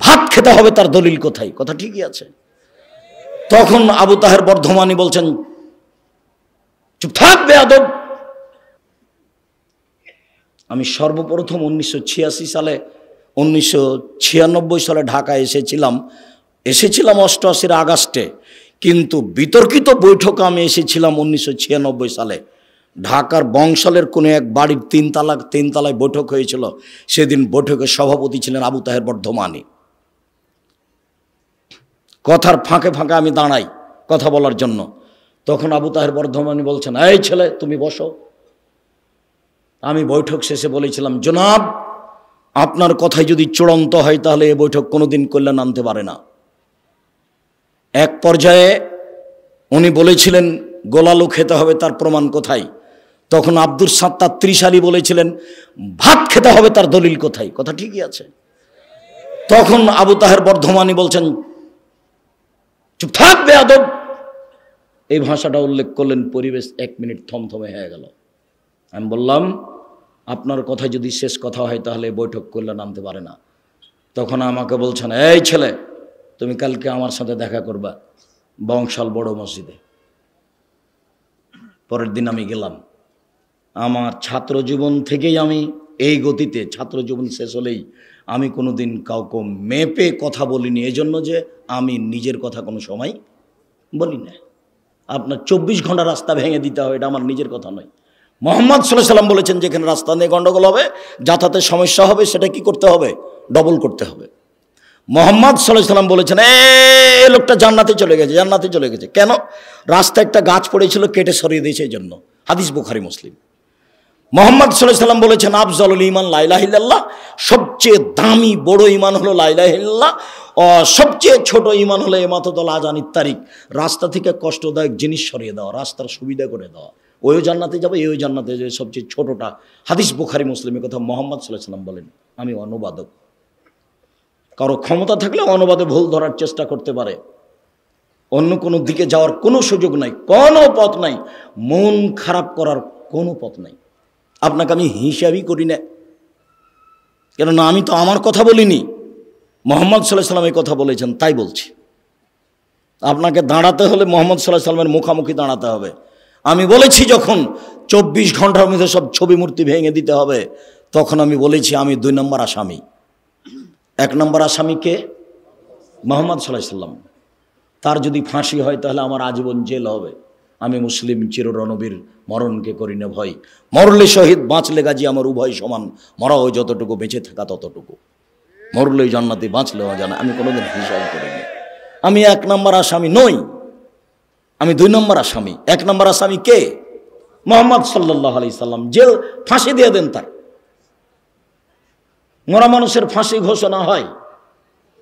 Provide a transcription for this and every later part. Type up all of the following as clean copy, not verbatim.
ভাত খেতে হবে তার দলিল কোথায়? কথা ঠিকই আছে। তখন আবু তাহের বর্ধমানী বলছেন, চুপ থাক বেয়াদব। আমি সর্বপ্রথম 1996 সালে ঢাকায় এসেছিলাম 88 আগস্টে, কিন্তু বিতর্কিত বৈঠকে আমি এসেছিলাম 1996 সালে। ঢাকার বংশালের কোনো এক বাড়ির তিনতলায় বৈঠক হয়েছিল। সেদিন বৈঠকের সভাপতি ছিলেন আবু তাহের বর্ধমানী। কথার ফাঁকে ফাঁকে আমি দাঁড়াই কথা বলার জন্য। তখন আবু তাহের বর্ধমানী বলছেন, এই ছেলে তুমি বসো। আমি বৈঠক শেষে বলেছিলাম, জনাব আপনার কথাই যদি চূড়ান্ত হয় তাহলে এ বৈঠক কোনোদিন কল্যাণ আনতে পারে না। এক পর্যায়ে উনি বলেছিলেন গোলালু খেতে হবে, তার প্রমাণ কোথায়? তখন আব্দুল সাত্তার ত্রিশালী বলেছিলেন ভাত খেতে হবে, তার দলিল কোথায়? কথা ঠিকই আছে। তখন আবু তাহের বর্ধমানী বলছেন, চুপ থাক বেয়াদব। এই ভাষাটা উল্লেখ করলেন। পরিবেশ 1 মিনিট থমথমে হয়ে গেল। আমি বললাম, আপনার কথা যদি শেষ কথা হয় তাহলে বৈঠক কল্যাণ আনতে পারে না। তখন আমাকে বলছেন, এই ছেলে তুমি কালকে আমার সাথে দেখা করবা বংশাল বড় মসজিদে। পরের দিন আমি গেলাম। আমার ছাত্র জীবন থেকেই আমি এই গতিতে, ছাত্র জীবন শেষ হলেই আমি কোনো দিন কাউকে মেপে কথা বলিনি, এজন্য যে আমি নিজের কথা কোনো সময় বলি না। আপনার 24 ঘন্টা রাস্তা ভেঙে দিতে হবে, এটা আমার নিজের কথা নয়। মোহাম্মদ সাল্লাল্লাহু আলাইহি সাল্লাম বলেছেন যেখানে রাস্তা নিয়ে গন্ডগোল হবে, যাতায়াতের সমস্যা হবে, সেটা কি করতে হবে? ডবল করতে হবে। মোহাম্মদ সাল্লাল্লাহু আলাইহি সাল্লাম বলেছেন এই লোকটা জান্নাতে চলে গেছে, জান্নাতে চলে গেছে। কেন? রাস্তায় একটা গাছ পড়েছিল, কেটে সরিয়ে দিয়েছে, এই জন্য। হাদিস বুখারী মুসলিম। মোহাম্মদ সাল্লাল্লাহু আলাইহি সাল্লাম বলেছেন আফজালুল ঈমান লা ইলাহা ইল্লাল্লাহ, সবচেয়ে দামি বড় ঈমান হলো লা ইলাহা ইল্লাল্লাহ, সবচেয়ে ছোট ঈমান হলো ইমাতাতুল আযানিত তারিক, রাস্তা থেকে কষ্টদায়ক জিনিস সরিয়ে দেওয়া, রাস্তার সুবিধা করে দেওয়া। ওইও জান্নাতে যাবে, এও জান্নাতে যাবে, সবচেয়ে ছোটটা। হাদিস বুখারী মুসলিমের কথা মোহাম্মদ সাল্লাল্লাহু আলাইহি সাল্লাম বলেন। আমি অনুবাদক, কারো ক্ষমতা থাকলে অনুবাদে ভুল ধরার চেষ্টা করতে পারে। অন্য কোনো দিকে যাওয়ার কোনো সুযোগ নাই, কোনো পথ নাই, মন খারাপ করার কোনো পথ নাই। আপনাকে আমি হিসাবই করি না, কেননা আমি তো আমার কথা বলিনি, মোহাম্মদ সাল্লাল্লাহু আলাইহি সাল্লাম এই কথা বলেছেন, তাই বলছি। আপনাকে দাঁড়াতে হলে মোহাম্মদ সাল্লাল্লাহু আলাইহি সাল্লামের মুখামুখি দাঁড়াতে হবে। আমি বলেছি যখন 24 ঘন্টার মধ্যে সব ছবি মূর্তি ভেঙে দিতে হবে, তখন আমি বলেছি আমি 2 নম্বর আসামি। 1 নম্বর আসামি কে? মোহাম্মদ সাল্লাল্লাহু আলাইহি সাল্লাম। তার যদি ফাঁসি হয় তাহলে আমার আজীবন জেল হবে। আমি মুসলিম চিররণবীর, মরণকে করি না ভয়। মরলে শহীদ, বাঁচলে গাজী, আমার উভয় সমান। মরা হয় যতটুকু, বেঁচে থাকা ততটুকু। মরলেই জান্নাতি, বাঁচলেও জানা। আমি কোনোদিন হিসাব করিনি। আমি 1 নম্বর আসামি নই, আমি 2 নম্বর আসামি। 1 নম্বর আসামি কে? মোহাম্মদ সাল্লাল্লাহু আলাইহি সাল্লাম। জেল, ফাঁসি দিয়ে দেন তার। মরা মানুষের ফাঁসি ঘোষণা হয়,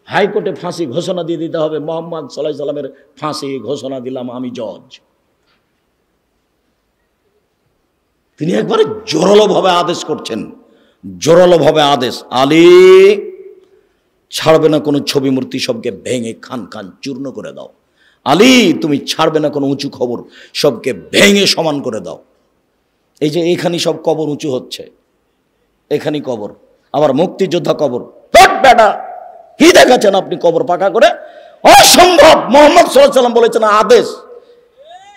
হাইকোর্টে ফাঁসি ঘোষণা দিয়ে দিতে হবে। মোহাম্মদ সাল্লাল্লাহু আলাইহি সাল্লামের ফাঁসি ঘোষণা দিলাম, আমি জজ। তিনি একবারে জোরালোভাবে আদেশ করছেন, জোরালোভাবে আদেশ, আলী ছাড়বে না কোনো ছবি মূর্তি, সবকে ভেঙে খান খান চূর্ণ করে দাও। আলী তুমি ছাড়বে না কোনো উঁচু খবর, সবকে ভেঙে সমান করে দাও। এই যে এখানেই সব কবর উঁচু হচ্ছে, এখানেই কবর, আবার মুক্তিযোদ্ধা কবর। বেটা কি দেখাচ্ছেন আপনি কবর পাকা করে? অসম্ভব। মোহাম্মদ সাল্লাল্লাহু আলাইহি সাল্লাম বলেছেন আদেশ।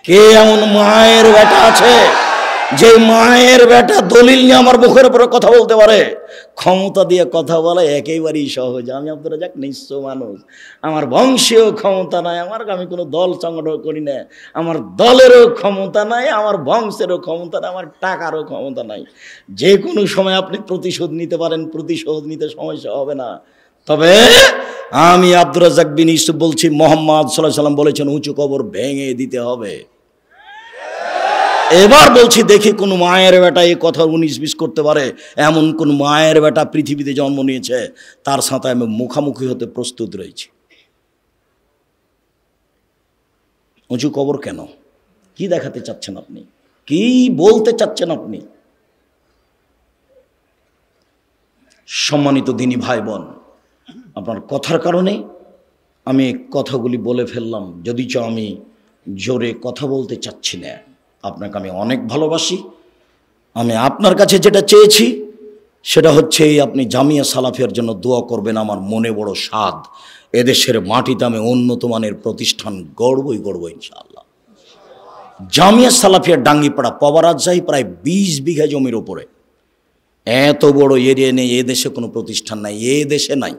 কে এমন মায়ের বেটা আছে যে মায়ের বেটা দলিল নিয়ে আমার মুখের উপরে কথা বলতে পারে? ক্ষমতা দিয়ে কথা বলা একেবারেই সহজ। আমি আব্দুর রাজ্জাক নিঃস্ব মানুষ, আমার বংশীয় ক্ষমতা নাই, আমি কোনো দল সংগঠন করি না, আমার দলেরও ক্ষমতা নাই, আমার বংশেরও ক্ষমতা নাই, আমার টাকারও ক্ষমতা নাই। যে কোনো সময় আপনি প্রতিশোধ নিতে পারেন, প্রতিশোধ নিতে সমস্যা হবে না। তবে আমি আব্দুর রাজ্জাক বিন ইউসুফ বলছি, মোহাম্মদ সাল্লাল্লাহু আলাইহি সাল্লাম বলেছেন উঁচু কবর ভেঙে দিতে হবে। এবার বলছি, দেখি কোন মায়ের বেটা এই কথা 19-20 করতে পারে? এমন কোন মায়ের বেটা পৃথিবীতে জন্ম নিয়েছে, তার সাথে আমি মুখামুখি হতে প্রস্তুত রয়েছি। উঁচু কবর কেন? কি দেখাতে চাচ্ছেন আপনি? কি বলতে চাচ্ছেন আপনি? সম্মানিত দিনী ভাই বোন, আপনার কথার কারণে আমি কথাগুলি বলে ফেললাম, যদিচ আমি জোরে কথা বলতে চাচ্ছি না। আপনাকে আমি অনেক ভালোবাসি। আমি আপনার কাছে যেটা চেয়েছি সেটা হচ্ছে আপনি জামিয়া সালাফিয়ার জন্য দোয়া করবেন। আমার মনে বড় স্বাদ, এদেশের মাটিতে আমি উন্নত মানের প্রতিষ্ঠান গড়বই গড়ব ইনশাআল্লাহ। জামিয়া সালাফিয়ার ডাঙ্গিপাড়া পবারাজশাহী প্রায় 20 বিঘা জমির ওপরে, এত বড় এরিয়া নেই এদেশে কোনো প্রতিষ্ঠান নাই, এ দেশে নাই।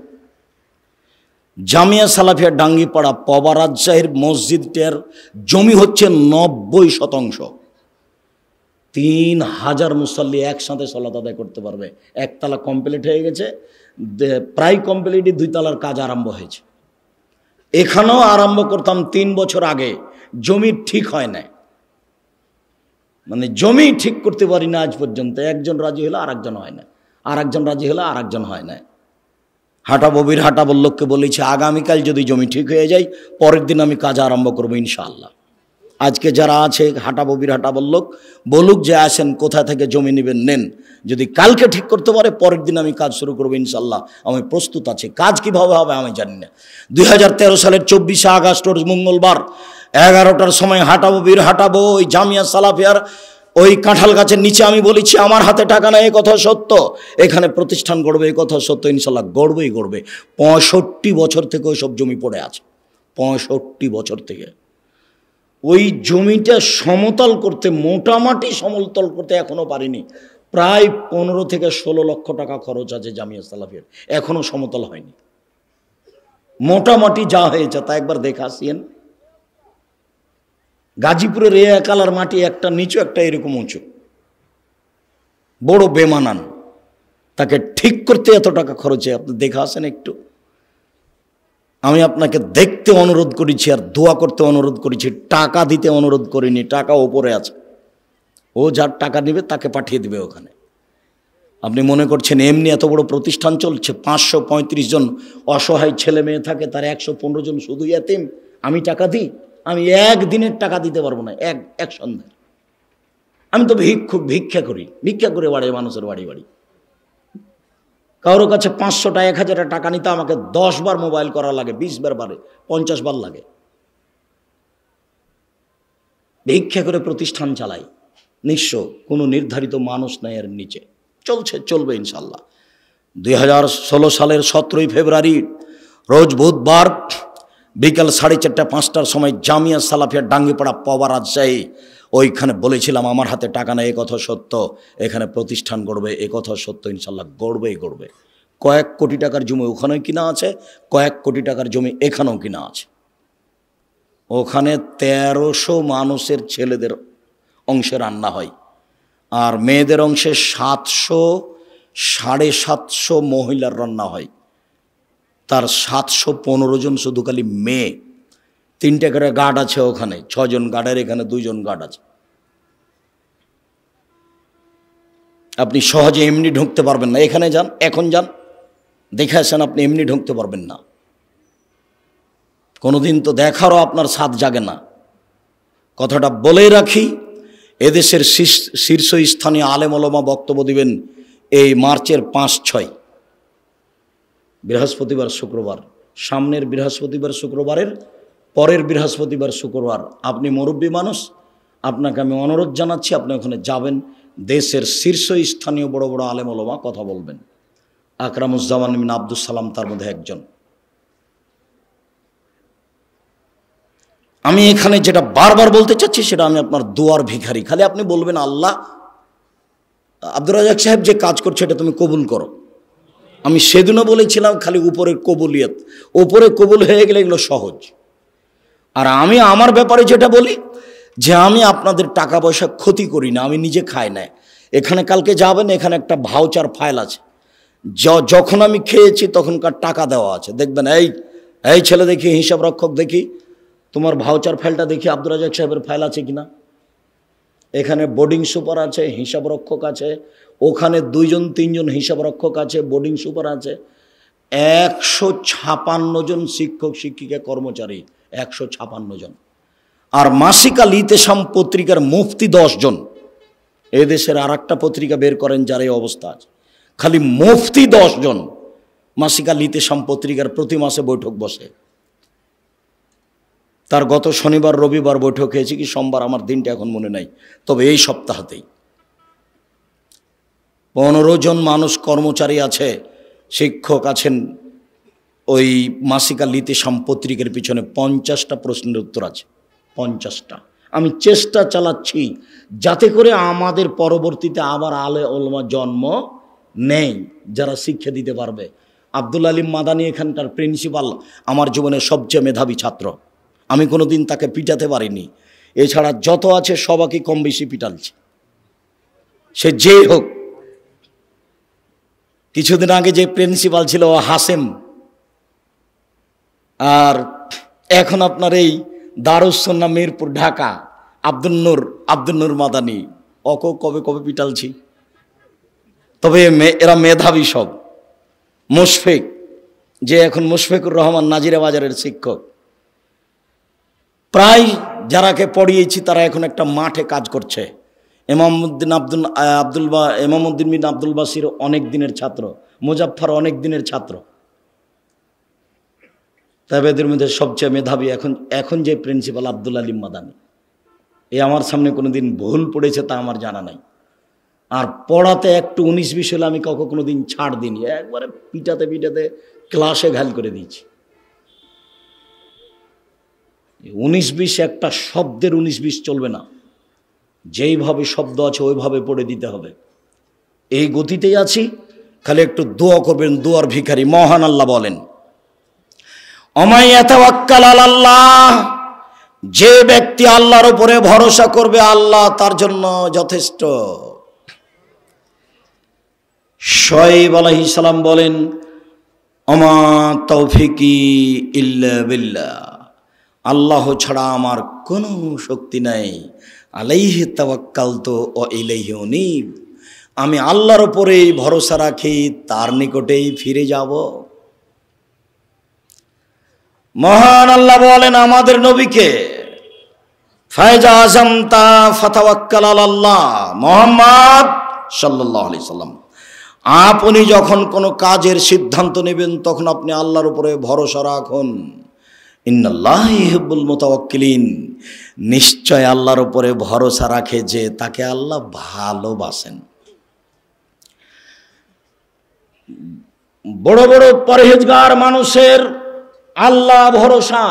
জামিয়া সালাফিয়া ডাঙ্গিপাড়া পবারাজশাহীর মসজিদটার জমি হচ্ছে 90%। 3000 মুসল্লি একসাথে সালাত আদায় করতে পারবে। একতলা কমপ্লিট হয়ে গেছে, প্রায় কমপ্লিটই 2 তলার কাজ আরম্ভ হয়েছে। এখানেও আরম্ভ করতাম 3 বছর আগে, জমি ঠিক হয় না, মানে জমি ঠিক করতে পারি না আজ পর্যন্ত। একজন রাজি হলে আরেকজন হয় না, আরেকজন রাজি হলে আরেকজন হয় না। হাটাববির হাটাবল্লককে বলেছি আগামীকাল যদি জমি ঠিক হয়ে যায় পরের দিন আমি কাজ আরম্ভ করবো ইনশাআল্লাহ। আজকে যারা আছে হাটাববির হাটাবল্লক বলুক যে আসেন কোথা থেকে জমি নেবেন নেন, যদি কালকে ঠিক করতে পারে পরের দিন আমি কাজ শুরু করবো ইনশাআল্লাহ। আমি প্রস্তুত আছি। কাজ কিভাবে হবে আমি জানি না। 2013 সালের 24শে আগস্ট মঙ্গলবার 11টার সময় হাটাববির হাটাবো ওই জামিয়া সালাফিয়ার ওই কাঁঠাল গাছের নিচে আমি বলেছি আমার হাতে টাকা নাই, এই কথা সত্য। এখানে প্রতিষ্ঠান গড়বে, এই কথা সত্য, ইনশাল্লাহ গড়বেই গড়বে। 65 বছর থেকে ওই সব জমি পড়ে আছে, 65 বছর থেকে। ওই জমিটা সমতল করতে, মোটামুটি সমতল করতে এখনো পারিনি। প্রায় 15 থেকে 16 লক্ষ টাকা খরচ আছে জামিয়া সালাফিয়ার, এখনো সমতল হয়নি। মোটামুটি যা হয়েছে তা একবার দেখে আসিয়েন। গাজীপুরের এ একালার মাটি একটা নিচু একটা এরকম উঁচু, বড় বেমানান, তাকে ঠিক করতে এত টাকা খরচে আপনি দেখে আসেন একটু। আমি আপনাকে দেখতে অনুরোধ করেছি আর দোয়া করতে অনুরোধ করেছি, টাকা দিতে অনুরোধ করিনি। টাকা ওপরে আছে, ও যার টাকা দিবে তাকে পাঠিয়ে দিবে ওখানে। আপনি মনে করছেন এমনি এত বড় প্রতিষ্ঠান চলছে, 535 জন অসহায় ছেলে মেয়ে থাকে, তার 115 জন শুধু এতিম। আমি টাকা দিই? আমি একদিনের টাকা দিতে পারবো না, এক সন্ধ্যা। আমি তো ভিক্ষা করি, ভিক্ষা করে বাড়ি মানুষের বাড়ি বাড়ি। কারোর কাছে 500 টাকা 1000 টাকা নিতে আমাকে 10 বার মোবাইল করা লাগে, 20 বার বারে 50 বার লাগে। ভিক্ষা করে প্রতিষ্ঠান চালাই, নিঃস্ব, কোনো নির্ধারিত মানুষ নাই এর নিচে, চলছে, চলবে ইনশাল্লাহ। 2016 সালের 17 ফেব্রুয়ারি রোজ বুধবার বিকাল 4:30-5টার সময় জামিয়া সালাফিয়া ডাঙ্গিপাড়া পবারাজশাহী ওইখানে বলেছিলাম আমার হাতে টাকা নেই, এ কথা সত্য। এখানে প্রতিষ্ঠান গড়বে, এ কথা সত্য, ইনশাল্লাহ গড়বেই গড়বে। কয়েক কোটি টাকার জমি ওখানেও কিনা আছে, কয়েক কোটি টাকার জমি এখানেও কিনা আছে। ওখানে 1300 মানুষের ছেলেদের অংশে রান্না হয়, আর মেয়েদের অংশে 700 750 মহিলার রান্না হয়। তার 715 জন শুধু খালি মেয়ে। 3টে করে গার্ড আছে ওখানে, 6 জন গার্ডের, এখানে 2 জন গার্ড আছে। আপনি সহজে এমনি ঢুকতে পারবেন না। এখানে যান, এখন যান, দেখে আসেন, আপনি এমনি ঢুকতে পারবেন না। কোনোদিন তো দেখারও আপনার স্বাদ জাগে না। কথাটা বলেই রাখি, এদেশের শীর্ষস্থানীয় আলেম ওলামা বক্তব্য দিবেন এই মার্চের 5-6, বৃহস্পতিবার শুক্রবার, সামনের বৃহস্পতিবার শুক্রবারের পরের বৃহস্পতিবার শুক্রবার। আপনি মুরব্বী মানুষ, আপনাকে আমি অনুরোধ জানাচ্ছি আপনি ওখানে যাবেন। দেশের শীর্ষস্থানীয় বড় বড় আলেম ওলামা কথা বলবেন। আকরামুজ্জামান বিন আব্দুস সালাম তার মধ্যে একজন। আমি এখানে যেটা বারবার বলতে চাচ্ছি সেটা, আমি আপনার দোয়ার ভিখারি। খালি আপনি বলবেন আল্লাহ, আব্দুর রাজ্জাক সাহেব যে কাজ করছে এটা তুমি কবুল করো। আমি সেদিনও বলেছিলাম খালি উপরের কবুলিয়ত, উপরে কবুল হয়ে গেলে এগুলো সহজ। আর আমি আমার ব্যাপারে যেটা বলি যে আমি আপনাদের টাকা পয়সা ক্ষতি করি না, আমি নিজে খাই না। এখানে কালকে যাবেন, এখানে একটা ভাউচার ফাইল আছে, যখন আমি খেয়েছি তখনকার টাকা দেওয়া আছে। দেখবেন এই ছেলে দেখি, হিসাব রক্ষক দেখি, তোমার ভাউচার ফাইলটা দেখি আব্দুর রাজ্জাক সাহেবের ফাইল আছে কিনা। এখানে বোর্ডিং সুপার আছে, হিসাব রক্ষক আছে, ওখানে 2 জন 3 জন হিসাব রক্ষক আছে, বোর্ডিং সুপার আছে, 156 জন শিক্ষক শিক্ষিকা কর্মচারী, 156 জন। আর মাসিকা লিতেশাম পত্রিকার মুফতি 10 জন। এদেশের আর একটা পত্রিকা বের করেন যার এই অবস্থা আছে, খালি মুফতি 10 জন। মাসিকা লিতেশাম পত্রিকার প্রতি মাসে বৈঠক বসে। তার গত শনিবার রবিবার বৈঠক হয়েছে কি সোমবার, আমার দিনটা এখন মনে নাই, তবে এই সপ্তাহতেই। 15 জন মানুষ কর্মচারী আছে, শিক্ষক আছেন। ওই মাসিকা লিতিশাম পত্রিকার পিছনে 50টা প্রশ্নের উত্তর আছে, 50টা। আমি চেষ্টা চালাচ্ছি যাতে করে আমাদের পরবর্তীতে আবার আলে ওলামা জন্ম নেই যারা শিক্ষা দিতে পারবে। আব্দুল আলিম মাদানী এখানকার প্রিন্সিপাল আমার জীবনের সবচেয়ে মেধাবী ছাত্র। আমি কোনো দিন তাকে পিটাতে পারিনি। এছাড়া যত আছে সবাইকে কম বেশি পিটালছে, সে যেই হোক। কিছুদিন আগে যে প্রিন্সিপাল ছিল ও হাসেম, আর এখন আপনার এই দারুস সুন্নাহ মিরপুর ঢাকা আব্দুল নূর মাদানী, অক কবে কবে পিটালছি। তবে এরা মেধাবী সব। মুশফিক, যে এখন মুশফিকুর রহমান নাজিরা বাজারের শিক্ষক, প্রায় যারাকে পড়িয়েছি তারা এখন একটা মাঠে কাজ করছে। ইমামউদ্দিন বিন আব্দুল বাসির অনেক দিনের ছাত্র, মুজাফফর অনেক দিনের ছাত্র। তবে এদের মধ্যে সবচেয়ে মেধাবী এখন যে প্রিন্সিপাল আব্দুল আলিম মাদানী। এ আমার সামনে কোনোদিন ভুল পড়েছে তা আমার জানা নাই। আর পড়াতে একটু 19-20 হলে আমি কাউকে কোনোদিন ছাড় দিইনি, একবারে পিটাতে পিটাতে ক্লাসে ঘাল করে দিয়েছি। 19-20 একটা শব্দের 19-20 চলবে না, যেইভাবে শব্দ আছে ওইভাবে পড়ে দিতে হবে। এই গতিতেই আছি, খালি একটু দোয়া করবেন। দোয়ার ভিখারি মহান আল্লাহ বলেন, ওমাই ইয়াতাওয়াক্কাল আলাল্লাহ, যে ব্যক্তি আল্লাহর উপরে ভরসা করবে আল্লাহ তার জন্য যথেষ্ট। শুআয়ব আলাইহিস সালাম বলেন, ওমা তৌফিকি ইল্লা বিল্লাহ, আল্লাহ ছাড়া আমার কোনো শক্তি নাই। আলাইহি তাওয়াক্কালতু ওয়া ইলাইহি উনীব, আমি আল্লাহর উপরেই ভরসা রাখি, তার নিকটেই ফিরে যাব। মহান আল্লাহ বলেন আমাদের নবীকে, ফায়জা আযামতা ফাতাওয়াক্কাল আলাল্লাহ, মুহাম্মদ সাল্লাল্লাহু আলাইহি সাল্লাম, আপনি যখন কোনো কাজের সিদ্ধান্ত নেবেন তখন আপনি আল্লাহর উপরে ভরসা রাখুন। ইন্নাল্লাহা ইউহিব্বুল মুতাওয়াক্কিলিন, নিশ্চয় আল্লাহর উপরে ভরসা রাখে যে তাকে আল্লাহ ভালোবাসেন। বড় বড় পরহেজগার মানুষের আল্লাহ ভরসা,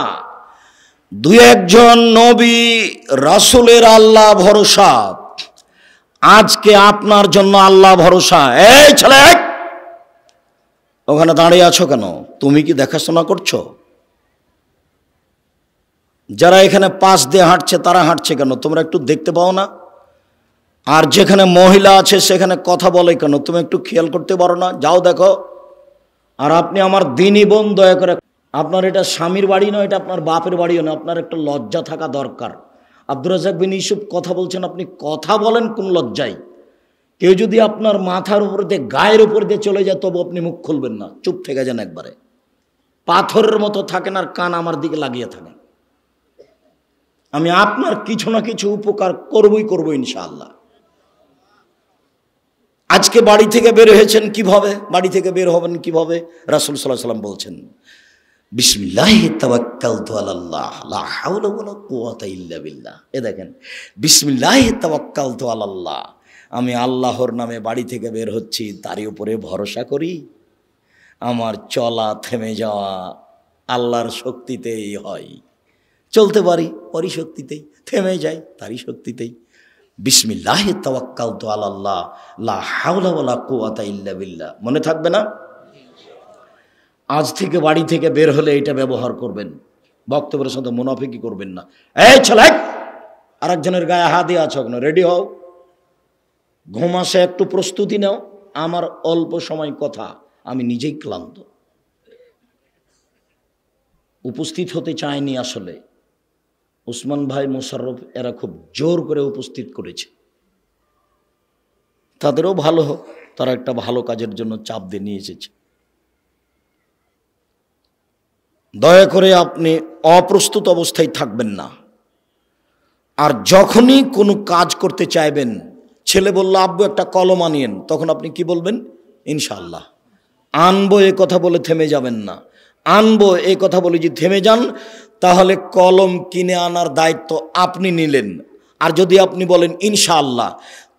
2-1 নবী রাসূলের আল্লাহ ভরসা। আজকে আপনার জন্য আল্লাহ ভরসা। এই ছেলে, ওখানে দাঁড়িয়ে আছো কেন? তুমি কি দেখাশোনা করছো? যারা এখানে পাশ দিয়ে হাঁটছে তারা হাঁটছে কেন? তোমরা একটু দেখতে পাও না? আর যেখানে মহিলা আছে সেখানে কথা বলে কেন? তুমি একটু খেয়াল করতে পারো না? যাও দেখো। আর আপনি আমার দিনী বোন, দয়া করে, আপনার এটা স্বামীর বাড়ি নয়, এটা আপনার বাপের বাড়িও না, আপনার একটা লজ্জা থাকা দরকার। আব্দুর রাজ্জাক বিন ইউসুফ কথা বলছেন, আপনি কথা বলেন কোন লজ্জায়? কেউ যদি আপনার মাথার উপর দিয়ে গায়ের উপর দিয়ে চলে যায় তবু আপনি মুখ খুলবেন না, চুপ থেকে যান একবারে। পাথরের মতো থাকেন আর কান আমার দিকে লাগিয়ে থাকেন। আমি আপনার কিছু না কিছু উপকার করবো ইনশাআল্লাহ। আজকে বাড়ি থেকে বের হয়েছেন কিভাবে? বাড়ি থেকে বের হবেন কিভাবে? রাসূল সাল্লাল্লাহু আলাইহি ওয়াসাল্লাম বলছেন, বিসমিল্লাহি তাওয়াক্কালতু আলাল্লাহ লা হাওলা ওয়ালা কুওয়াতা ইল্লা বিল্লাহ। এ দেখেন, বিসমিল্লাহি তাওয়াক্কালতু আলাল্লাহ, আমি আল্লাহর নামে বাড়ি থেকে বের হচ্ছি, তারই উপরে ভরসা করি। আমার চলা থেমে যাওয়া আল্লাহর শক্তিতেই হয়। চলতে পারি ওরই শক্তিতেই, থেমে যাই তারই শক্তিতেই। বিসমিল্লাহি তাওয়াক্কালতু আলাল্লাহ লা হাওলা ওয়ালা কুওয়াতা ইল্লা বিল্লাহ। মনে থাকবে না? আজ থেকে বাড়ি থেকে বের হলে এটা ব্যবহার করবেন, বক্তব্যের সাথে মুনাফিকি করবেন না। এই ছেলে, আরেকজনের গায়ে হাত দিয়ে আছো কেন? রেডি হও, ঘুম আসে, একটু প্রস্তুতি নাও। আমার অল্প সময় কথা, আমি নিজেই ক্লান্ত, উপস্থিত হতে চাইনি। আসলে উসমান ভাই, মোশাররফ এরা খুব জোর করে উপস্থিত করেছে। তাদেরও ভালো হোক, তারা একটা ভালো কাজের জন্য চাপ দিয়ে নিয়ে এসেছে। দয়া করে আপনি অপ্রস্তুত অবস্থায় থাকবেন না। আর যখনই কোনো কাজ করতে চাইবেন, ছেলে বলল আব্বু একটা কলম আনিয়েন, তখন আপনি কি বলবেন? ইনশাআল্লাহ। আনবো এ কথা বলে থেমে যাবেন না। আনবো এই কথা বলে যদি থেমে যান তাহলে কলম কিনে আনার দায়িত্ব আপনি নিলেন। আর যদি আপনি বলেন ইনশাআল্লাহ,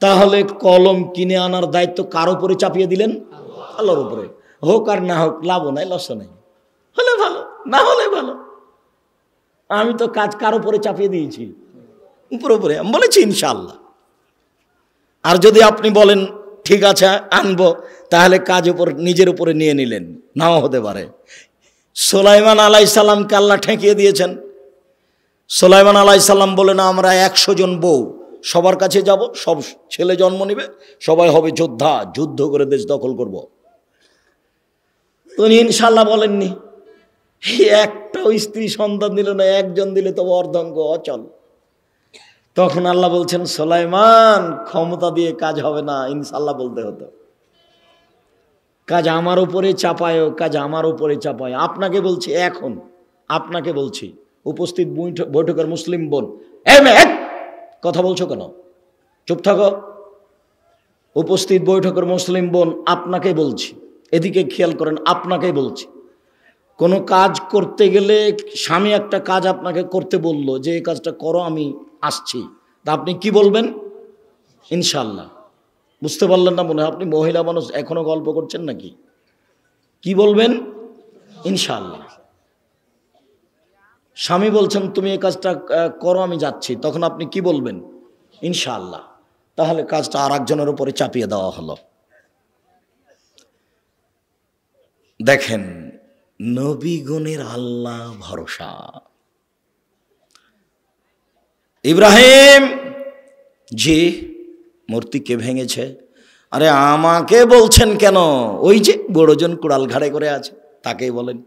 তাহলে কলম কিনে আনার দায়িত্ব কার উপরে চাপিয়ে দিলেন? আল্লাহর উপরে। হোক আর না হোক, লাভও নাই লসও নাই, হলে ভালো না হলে ভালো। আমি তো কাজ কার উপরে চাপিয়ে দিয়েছি? উপরে উপরে। আমি বলেছি ইনশাআল্লাহ। আর যদি আপনি বলেন ঠিক আছে আনবো, তাহলে কাজ উপর নিজের উপরে নিয়ে নিলেন, নাও হতে পারে। সুলাইমান আলাইহিস সালামকে আল্লাহ ঠেকিয়ে দিয়েছেন। সুলাইমান আলাইহিস সালাম বলেন আমরা 100 জন বউ সবার কাছে যাব, সব ছেলে জন্ম নিবে, সবাই হবে যোদ্ধা, যুদ্ধ করে দেশ দখল করব। উনি ইনশাআল্লাহ বলেননি। একটাও স্ত্রী সন্তান দিল না, একজন দিলে তো অর্ধাঙ্গ অচল। তখন আল্লাহ বলছেন সুলাইমান ক্ষমতা দিয়ে কাজ হবে না, ইনশাআল্লাহ বলতে হতো। কাজ আমার উপরে চাপায়, কাজ আমার উপরে চাপায়। আপনাকে বলছি, এখন আপনাকে বলছি, উপস্থিত বৈঠকের মুসলিম বোন, কথা বলছো কেন? চুপ থাকো। উপস্থিত বৈঠকের মুসলিম বোন, আপনাকে বলছি, এদিকে খেয়াল করেন, আপনাকে বলছি, কোনো কাজ করতে গেলে স্বামী একটা কাজ আপনাকে করতে বললো যে এই কাজটা করো, আমি আসছি, তা আপনি কি বলবেন? ইনশাআল্লাহ। বুঝতে পারলেন না মনে হয়? আপনি মহিলা মানুষ, এখনো গল্প করছেন নাকি? কি বলবেন? ইনশাআল্লাহ। স্বামী বলছেন তুমি এই কাজটা করো, আমি যাচ্ছি, তখন আপনি কি বলবেন? ইনশাআল্লাহ। তাহলে কাজটা আর একজনের উপরে চাপিয়ে দেওয়া হলো। দেখেন নবীগণের আল্লাহ ভরসা। ইব্রাহিম জি মূর্তি কে ভেঙেছে? আরে আমাকে বলছেন কেন? ওই যে বড়জন কুড়াল ঘাড়ে করে আছে, তাকেই বলেন।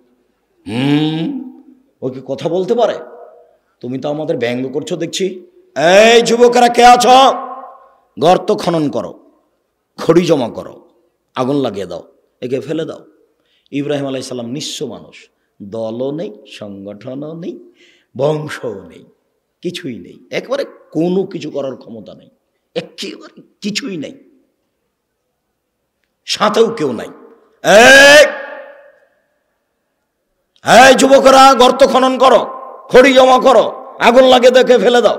ও কি কথা বলতে পারে? তুমি তো আমাদের ব্যঙ্গ করছো দেখছি। এই যুবকেরা কে আছো? গর্ত খনন করো, খড়ি জমা করো, আগুন লাগিয়ে দাও, একে ফেলে দাও। ইব্রাহিম আলাইহিস সালাম নিঃস্ব মানুষ, দলও নেই, সংগঠনও নেই, বংশও নেই, কিছুই নেই, একেবারে কোনো কিছু করার ক্ষমতা নেই, একেবারে কিছুই নেই, সাথেও কেউ নাই। এই যুবকরা গর্ত খনন করো, খড়ি জমা করো, আগুন লাগে দেখে ফেলে দাও।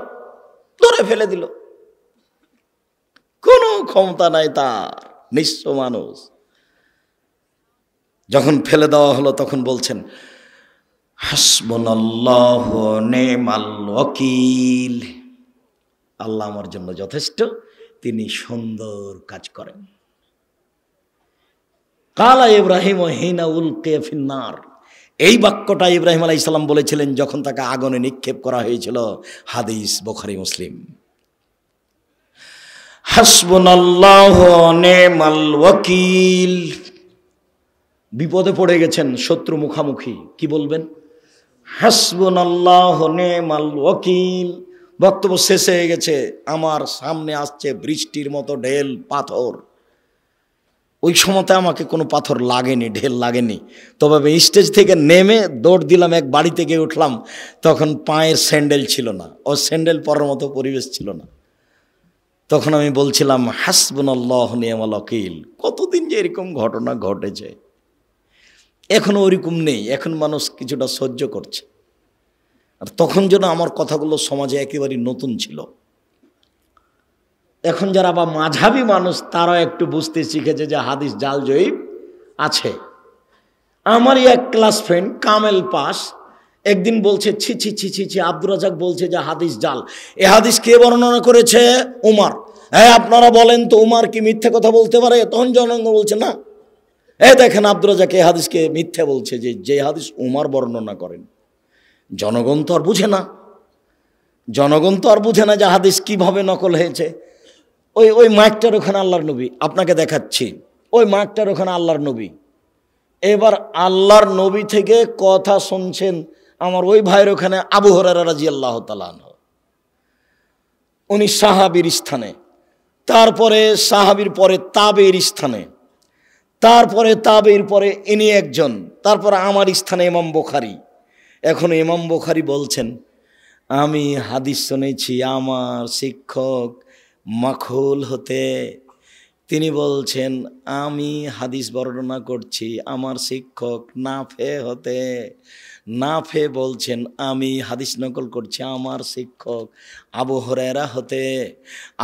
ধরে ফেলে দিল, কোনো ক্ষমতা নাই তার, নিঃস্ব মানুষ। যখন ফেলে দেওয়া হলো তখন বলছেন হাসবুনাল্লাহু ওয়া নি'মাল ওয়াকিল, আল্লাহ আমার জন্য যথেষ্ট, তিনি সুন্দর কাজ করেন। কালা ইব্রাহিম হিনা উলকিয়া ফিন্নার, এই বাক্যটা ইব্রাহিম আলাইহিস সালাম বলেছিলেন যখন তাকে আগুনে নিক্ষেপ করা হয়েছিল। হাদিস বুখারী মুসলিম। হাসবুনাল্লাহু ওয়া নি'মাল ওয়াকিল, বিপদে পড়ে গেছেন, শত্রু মুখামুখি, কি বলবেন? হাসবুনাল্লাহু ওয়া নি'মাল ওয়াকিল। বক্তব্য শেষ হয়ে গেছে, আমার সামনে আসছে বৃষ্টির মতো ঢেল পাথর। ওই সময়তে আমাকে কোনো পাথর লাগেনি, ঢেল লাগেনি, তবে আমি স্টেজ থেকে নেমে দৌড় দিলাম, এক বাড়িতে গিয়ে উঠলাম, তখন পায়ের স্যান্ডেল ছিল না, ও স্যান্ডেল পরার মতো পরিবেশ ছিল না। তখন আমি বলছিলাম হাসবুনাল্লাহু ওয়া নি'মাল ওয়াকিল। কতদিন যে এরকম ঘটনা ঘটেছে, এখনো ওরকম নেই, এখন মানুষ কিছুটা সহ্য করছে। আর তখন যেন আমার কথাগুলো সমাজে একেবারেই নতুন ছিল। এখন যারা বা মাঝহাবি মানুষ, তারাও একটু বুঝতে শিখেছে যে হাদিস জাল জয়ীব আছে। আমারই এক ক্লাস ফ্রেন্ড কামেল পাস একদিন বলছে ছি ছি ছি ছি ছি, আব্দুর রাজাক বলছে যে হাদিস জাল। এ হাদিস কে বর্ণনা করেছে? উমার। হ্যাঁ আপনারা বলেন তো উমার কি মিথ্যে কথা বলতে পারে? তখন জনগণ বলছে না। দেখেন আব্দুর রাজাক এই হাদিসকে মিথ্যে বলছে, যে হাদিস উমার বর্ণনা করেন। জনগণ তো আর বুঝে না, জনগণ তো আর বুঝে না যে হাদিস কিভাবে নকল হয়েছে। ওই মাইকটার ওখানে আল্লাহর নবী, আপনাকে দেখাচ্ছি, ওই মাইকটার ওখানে আল্লাহর নবী। এবার আল্লাহর নবী থেকে কথা শুনছেন আমার ওই ভাইয়ের ওখানে আবু হুরায়রা রাদিয়াল্লাহু তাআলা আনহু, উনি সাহাবীর স্থানে, তারপরে সাহাবীর পরে তাবেঈর স্থানে, তারপরে তাবেঈর পরে ইনি একজন, তারপরে আমার স্থানে ইমাম বুখারী। এখন ইমাম বুখারী বলছেন আমি হাদিস শুনেছি আমার শিক্ষক মাখুল হতে তিনি বলছেন, আমি হাদিস বর্ণনা করছি আমার শিক্ষক নাফে হতে। নাফে বলছেন, আমি হাদিস নকল করছি আমার শিক্ষক আবু হুরায়রা হতে।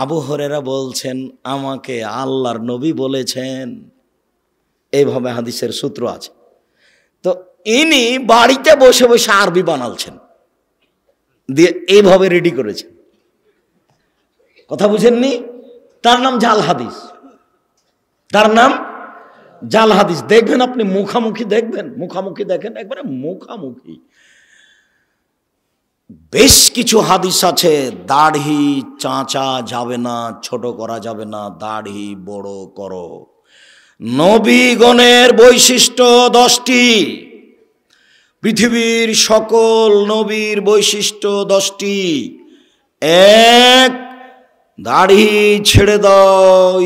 আবু হুরায়রা বলছেন, আমাকে আল্লাহর নবী বলেছেন। এইভাবে হাদিসের সূত্র আছে। তো ইনি বাড়িতে বসে বসে আরবি বানালছেন, দিয়ে এইভাবে রেডি করেছেন। কথা বুঝেননি? তার নাম জাল হাদিস, তার নাম জাল হাদিস। দেখবেন আপনি মুখামুখি দেখবেন, মুখামুখি দেখেন, একবারে মুখামুখি। বেশ কিছু হাদিস আছে, দাড়ি চাঁচা যাবে না, ছোট করা যাবে না, দাড়ি বড় করো। নবীগণের বৈশিষ্ট্য 10টি, পৃথিবীর সকল নবীর বৈশিষ্ট্য 10টি। 1, দাড়ি ছেড়ে দাও,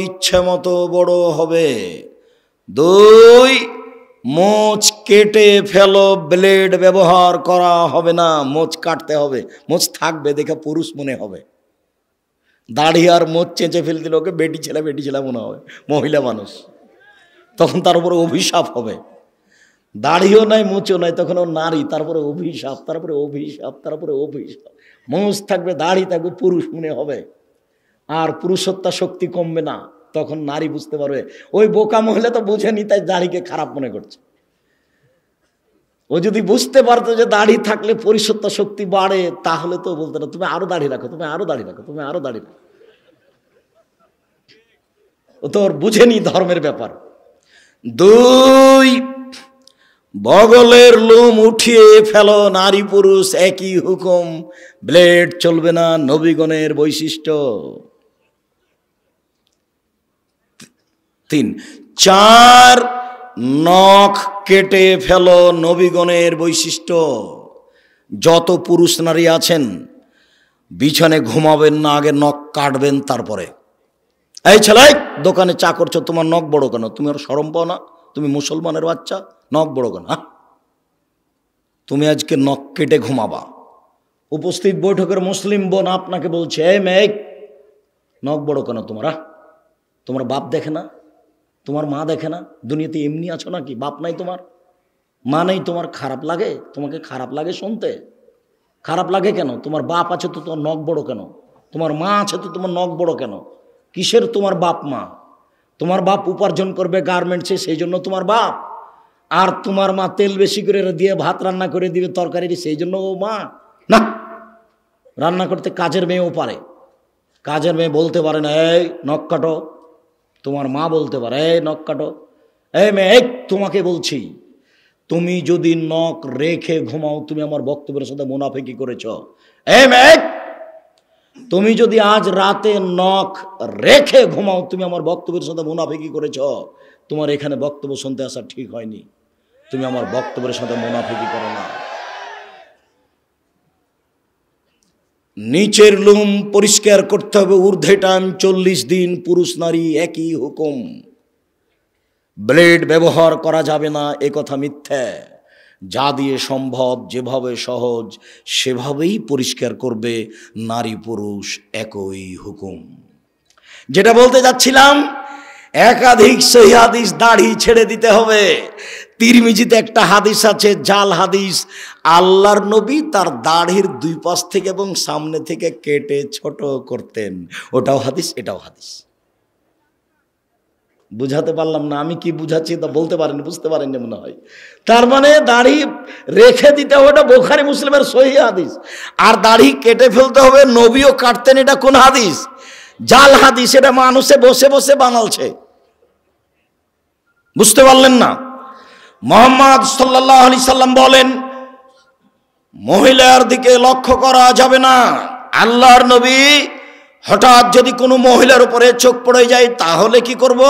ইচ্ছে মতো বড় হবে। 2, মোচ কেটে ফেলো, ব্লেড ব্যবহার করা হবে না, মোচ কাটতে হবে, মোচ থাকবে দেখে পুরুষ মনে হবে। দাড়ি আর মোচ চেঁচে ফেল দিলে ওকে বেটি ছেলে মনে হবে, মহিলা মানুষ, তখন তার উপরে অভিশাপ হবে। দাড়িও নাই মোচও নাই, তখন ও নারী, তারপরে অভিশাপ, তারপরে অভিশাপ, তারপরে অভিশাপ। মোচ থাকবে, দাড়ি থাকবে, পুরুষ মনে হবে, আর পুরুষত্বা শক্তি কমবে না। তখন নারী বুঝতে পারবে, ওই বোকা মহিলা তো বুঝেনি, তাই দাড়িকে খারাপ মনে করছে। ও যদি বুঝতে পারতো যে দাড়ি থাকলে পুরুষত্বা শক্তি বাড়ে, তাহলে তো বলতো না, তুমি আরো দাড়ি রাখো, তুমি আরো দাড়ি রাখো, তুমি আরো দাড়ি রাখো। ও তো ওর বুঝেনি ধর্মের ব্যাপার। 2, বগলের লোম উঠিয়ে ফেলো, নারী পুরুষ একই হুকুম, ব্লেড চলবে না, নবীগণের বৈশিষ্ট্য। 3, 4, নখ কেটে ফেলো, নবীগণের বৈশিষ্ট্য। যত পুরুষ নারী আছেন, বিছানে ঘুমাবেন না, আগে নখ কাটবেন, তারপরে। এই ছেলে, দোকানে চা করছো, তোমার নখ বড় কেন? তুমি আর শরম পাও না? তুমি মুসলমানের বাচ্চা, নখ বড় কেন? তুমি আজকে নখ কেটে ঘুমাবা। উপস্থিত বৈঠকের মুসলিম বোন আপনাকে বলছে, এই মেয়ে, নখ বড় কেন তোমার? তোমার বাপ দেখে না? তোমার মা দেখে না? দুনিয়াতে এমনি আছো নাকি? বাপ নাই তোমার, মা নেই তোমার? খারাপ লাগে? তোমাকে খারাপ লাগে শুনতে? খারাপ লাগে কেন? তোমার বাপ আছে তো তোমার নখ বড় কেন? তোমার মা আছে তো তোমার নখ বড় কেন? কিসের তোমার বাপ মা? তোমার বাপ উপার্জন করবে গার্মেন্টসে, সেই জন্য তোমার বাপ। আর তোমার মা তেল বেশি করে দিয়ে ভাত রান্না করে দিবে, তরকারি, সেই জন্য ও মা না। রান্না করতে কাজের মেয়েও পারে, কাজের মেয়ে বলতে পারে না এই নখ কাটো? তোমার মা বলতে পারে এই নখ কাটো। এই মেয়ে, তোমাকে বলছি, তুমি যদি নখ রেখে ঘুমাও, তুমি আমার বক্তব্যের সাথে মুনাফিকি করেছ। এই মেয়ে, তুমি যদি আজ রাতে নখ রেখে ঘুমাও, তুমি আমার বক্তব্যের সাথে মুনাফিকি করেছ। তোমার এখানে বক্তব্য শুনতে আসা ঠিক হয়নি, তুমি আমার বক্তব্যের সাথে মুনাফিকি করো না। নিচের লোম পরিষ্কার করতে হবে, ঊর্ধ্বে টাইম 40 দিন, পুরুষ নারী একই হুকুম। ব্লেড ব্যবহার করা যাবে না, এ কথা মিথ্যা। যা দিয়ে সম্ভব, যেভাবে সহজ, সেভাবেই পরিষ্কার করবে, নারী পুরুষ একই হুকুম। যেটা বলতে যাচ্ছিলাম, একাধিক সহিহ হাদিস, দাড়ি ছেড়ে দিতে হবে। তিরমিজিতে একটা হাদিস আছে, জাল হাদিস, আল্লাহর নবী তার দাড়ির 2 পাশ থেকে এবং সামনে থেকে কেটে ছোট করতেন। ওটাও হাদিস, এটাও হাদিস। বুঝাতে পারলাম না? আমি কি বুঝাচ্ছি তা বলতে পারেন, বুঝতে পারেন মনে হয়। তার মানে দাড়ি রেখে দিতে হবে, ওটা বুখারী মুসলিমের সহিহ হাদিস। আর দাড়ি কেটে ফেলতে হবে, নবীও কাটতেন, এটা কোন হাদিস? জাল হাদিস। এটা মানুষে বসে বসে বানালছে, বুঝতে পারলেন না? মুহাম্মদ সাল্লাল্লাহু আলাইহি সাল্লাম বলেন, মহিলার দিকে লক্ষ্য করা যাবে না। আল্লাহর নবী হঠাৎ যদি কোনো মহিলার উপরে চোখ পড়ে যায়, তাহলে কি করব?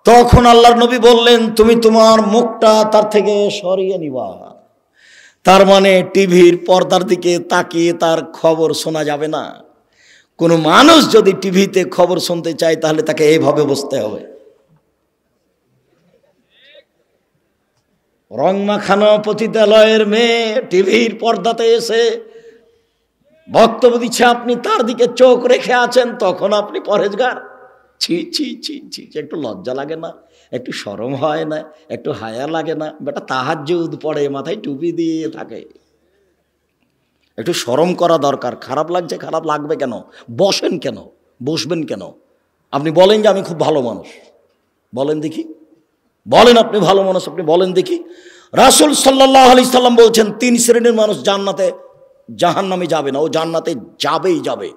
তখন আল্লাহর নবী বললেন, তুমি তোমার মুখটা তার থেকে সরিয়ে নিবা। তার মানে টিভির পর্দার দিকে তাকিয়ে তার খবর শোনা যাবে না। কোনো মানুষ যদি টিভিতে খবর শুনতে চায়, তাহলে তাকে এইভাবে বসতে হবে। রং মাখানো পতিতালয়ের মেয়ে টিভির পর্দাতে এসে বক্তব্য দিচ্ছে, আপনি তার দিকে চোখ রেখে আছেন, তখন আপনি পরহেজগার? ছি ছি ছি ছি, একটু লজ্জা লাগে না? একটু শরম হয় না? একটু হায়া লাগে না? বেটা তাহাজ্জুদ পড়ে, মাথায় টুপি দিয়ে থাকে, একটু শরম করা দরকার। খারাপ লাগছে, খারাপ লাগবে কেন? বসেন কেন? বসবেন কেন? আপনি বলেন যে আমি খুব ভালো মানুষ, বলেন দেখি, বলেন আপনি ভালো মানুষ, আপনি বলেন দেখি। রাসূল সাল্লাল্লাহু আলাইহি সাল্লাম বলছেন 3 শ্রেণীর মানুষ জান্নাতে, জাহান্নামে যাবে না, ও জান্নাতে যাবেই যাবে।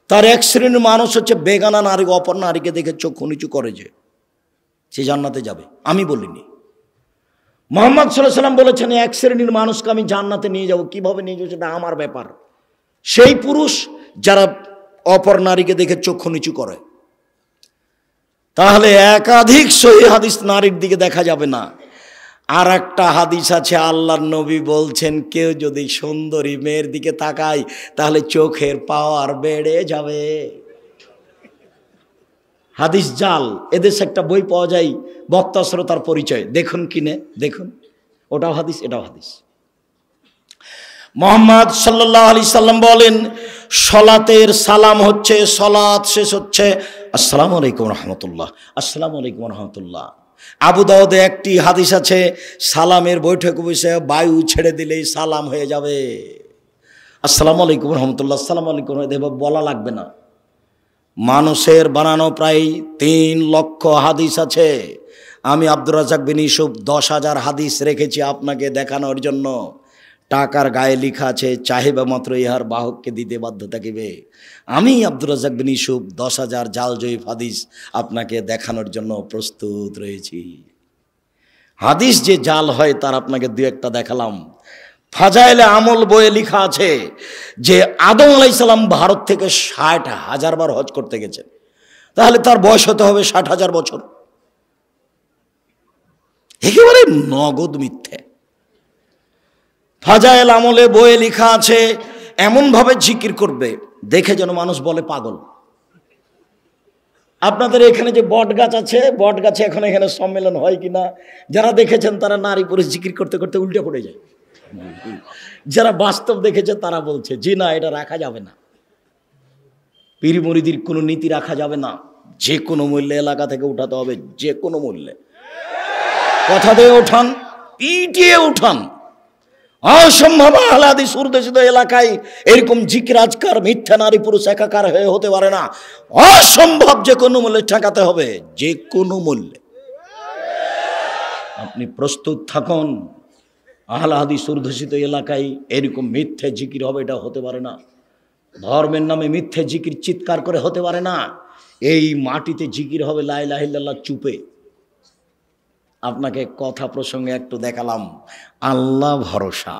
তার এক শ্রেণীর মানুষ হচ্ছে বেগানা নারী, অপর নারীকে দেখে চক্ষু নিচু করে, যে সে জান্নাতে যাবে। আমি বলিনি, মুহাম্মদ সাল্লাল্লাহু আলাইহি সাল্লাম বলেছেন এক শ্রেণীর মানুষকে আমি জান্নাতে নিয়ে যাব। কিভাবে নিয়ে যাবো সেটা আমার ব্যাপার। সেই পুরুষ যারা অপর নারীকে দেখে চক্ষু নিচু করে। তাহলে একাধিক সহিহ হাদিস নারীর দিকে দেখা যাবে না। আর একটা হাদিস আছে, আল্লাহর নবী বলছেন কেউ যদি সুন্দরী মেয়ের দিকে তাকায় তাহলে চোখের পাওয়ার বেড়ে যাবে। হাদিস জাল। এদেশে একটা বই পাওয়া যায়, বক্তা শ্রোতার পরিচয়, দেখুন কিনে দেখুন, ওটাও হাদিস এটাও হাদিস। মুহাম্মদ সাল্লাল্লাহু আলাইহি সাল্লাম বলেন সলাতের সালাম হচ্ছে, সলাত শেষ হচ্ছে আসসালামু আলাইকুম রাহমাতুল্লাহ, আসসালামু আলাইকুম রাহমাতুল্লাহ। আবু দাউদে একটি হাদিস আছে, সালামের বৈঠকে বসে বায়ু ছেড়ে দিলেই সালাম হয়ে যাবে। আসসালামু আলাইকুম রাহমাতুল্লাহ, আসসালামু আলাইকুম বলা লাগবে না। মানুষের বানানো প্রায় 3 লক্ষ হাদিস আছে। আমি আব্দুর রাজ্জাক বিন ইউসুফ 10,000 হাদিস রেখেছি আপনাকে দেখানোর জন্য। টাকার গায়ে লেখা আছে চাহিবা মাত্র ইহার বাহককে দিতে বাধ্য থাকিবে। আমি আব্দুর রাজ্জাক বিন ইউসুফ 10,000 জাল জয়ীফ হাদিস আপনাকে দেখানোর জন্য প্রস্তুত রয়েছি। হাদিস যে জাল হয় তার আপনাকে 2-1টা দেখালাম। ফাজাইলে আমল বইয়ে লেখা আছে যে আদম আলাইহিস সালাম ভারত থেকে 60,000 বার হজ করতে গেছেন, তাহলে তার বয়স হতে হবে 60,000 বছর। একেবারে নগদ মিথ্যে। ফাজাইল আমলে বইয়ে লেখা আছে এমনভাবে জিকির করবে দেখে যেন মানুষ বলে পাগল। আপনাদের এখানে যে বট গাছ আছে, বট গাছে এখন এখানে সম্মেলন হয় কিনা, যারা দেখেছেন তারা নারী পুরুষ জিকির করতে করতে উল্টে পড়ে যায়। যারা বাস্তব দেখেছে তারা বলছে জি না, এটা রাখা যাবে না। পীর মুরিদির কোনো নীতি রাখা যাবে না, যে কোনো মূল্যে এলাকা থেকে উঠাতে হবে, যে কোনো মূল্যে। কথা দিয়ে ওঠান, পিটিয়ে উঠান। অসম্ভব আহলে হাদিস উর্দুশিত এলাকায় এরকম জিকির আজকার মিথ্যা নারী পুরুষ একাকার হয়ে হতে পারে না। অসম্ভব, যে কোনো মূল্যে ঠেকাতে হবে, যে কোনো মূল্যে। আপনি প্রস্তুত থাকুন। আহলে হাদিস উর্দুশিত এলাকায় এরকম মিথ্যে জিকির হবে, এটা হতে পারে না। ধর্মের নামে মিথ্যে জিকির চিৎকার করে হতে পারে না। এই মাটিতে জিকির হবে লা ইলাহা ইল্লাল্লাহ চুপে। আপনাকে কথা প্রসঙ্গে একটু দেখালাম। আল্লাহ ভরসা,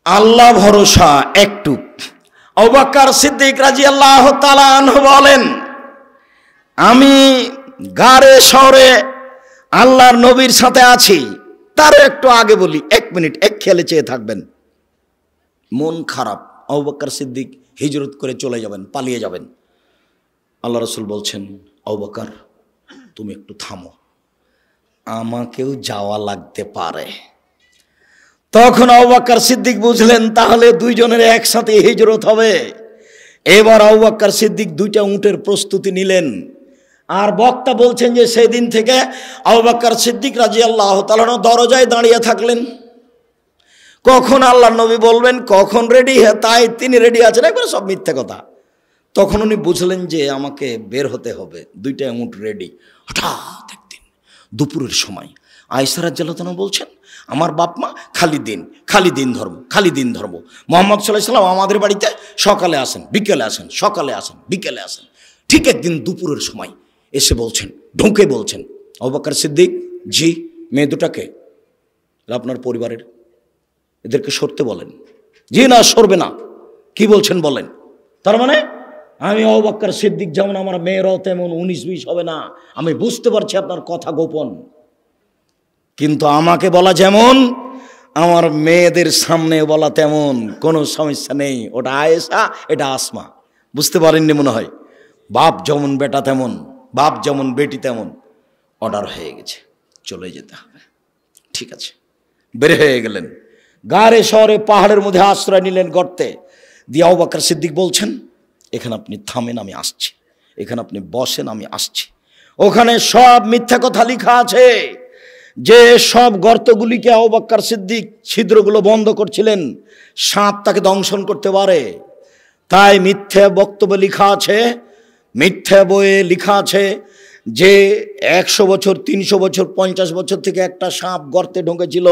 আল্লাহ ভরসা একটু। আবু বকর সিদ্দিক রাদিয়াল্লাহু তাআলা আনহু বলেন আমি গারে শহরে আল্লাহর নবীর সাথে আছি। তার একটু আগে বলি, 1 মিনিট এক খেয়ালে চেয়ে থাকবেন। মন খারাপ, আবু বকর সিদ্দিক হিজরত করে চলে যাবেন, পালিয়ে যাবেন। আল্লাহ রাসূল বলছেন আবু বকর তুমি একটু থামো, আমাকেও যাওয়া লাগতে পারে। তখন আবু বকর সিদ্দিক বুঝলেন তাহলে দুইজনের একসাথে হিজরত হবে। এবার আবু বকর সিদ্দিক 2টা উটের প্রস্তুতি নিলেন। আর বক্তা বলছেন যে সেই দিন থেকে আবু বকর সিদ্দিক রাদিয়াল্লাহু তাআলা দরজায় দাঁড়িয়ে থাকলেন। কখন আল্লাহর নবী বলবেন, কখন রেডি, তাই তিনি রেডি আছেন, একবার সব মিথ্যে কথা। তখন উনি বুঝলেন যে আমাকে বের হতে হবে, 2টা উট রেডি। হঠাৎ একদিন দুপুরের সময় আয়েশা রাদিয়াল্লাহু তাআলা বলছেন আমার বাপ মা খালি দিন ধর্ম, খালি দিন ধর্ম। মুহাম্মদ সাল্লাল্লাহু আলাইহি ওয়াসাল্লাম আমাদের বাড়িতে সকালে আসেন, বিকেলে আসেন, সকালে আসেন, বিকেলে আসেন। ঠিক একদিন দুপুরের সময় এসে বলছেন, ঢুকে বলছেন আবু বকর সিদ্দিক জি, মেয়ে দুটাকে আপনার পরিবারের, এদেরকে সরতে বলেন। জি না, সরবে না। কি বলছেন বলেন? তার মানে আমি আবু বকর সিদ্দিক যেমন আমার মেয়েরাও তেমন 19-20 হবে না। আমি বুঝতে পারছি আপনার কথা গোপন, কিন্তু আমাকে বলা যেমন আমার মেয়েদের সামনে বলা তেমন কোনো সমস্যা নেই। ওটা আয়েশা, এটা আসমা। বুঝতে পারেননি মনে হয়। বাপ যেমন বেটা তেমন, বাপ যেমন বেটি তেমন। অর্ডার হয়ে গেছে, চলে যেতে হবে। ঠিক আছে, বের হয়ে গেলেন। গাড়ে শহরে পাহাড়ের মধ্যে আশ্রয় নিলেন গর্তে দিয়ে। আবু বকর সিদ্দিক বলছেন এখানে আপনি থামেন, আমি আসছি। এখানে আপনি বসেন, আমি আসছি। ওখানে সব মিথ্যা কথা লেখা আছে, যে সব গর্তগুলিকে আবু বকর সিদ্দিক ছিদ্রগুলো বন্ধ করছিলেন, সাপ তাকে দংশন করতে পারে। তাই মিথ্যা বক্তব্য লেখা আছে, মিথ্যা বইয়ে লেখা আছে যে 100 বছর, 300 বছর, 50 বছর থেকে একটা সাপ গর্তে ঢুকেছিল,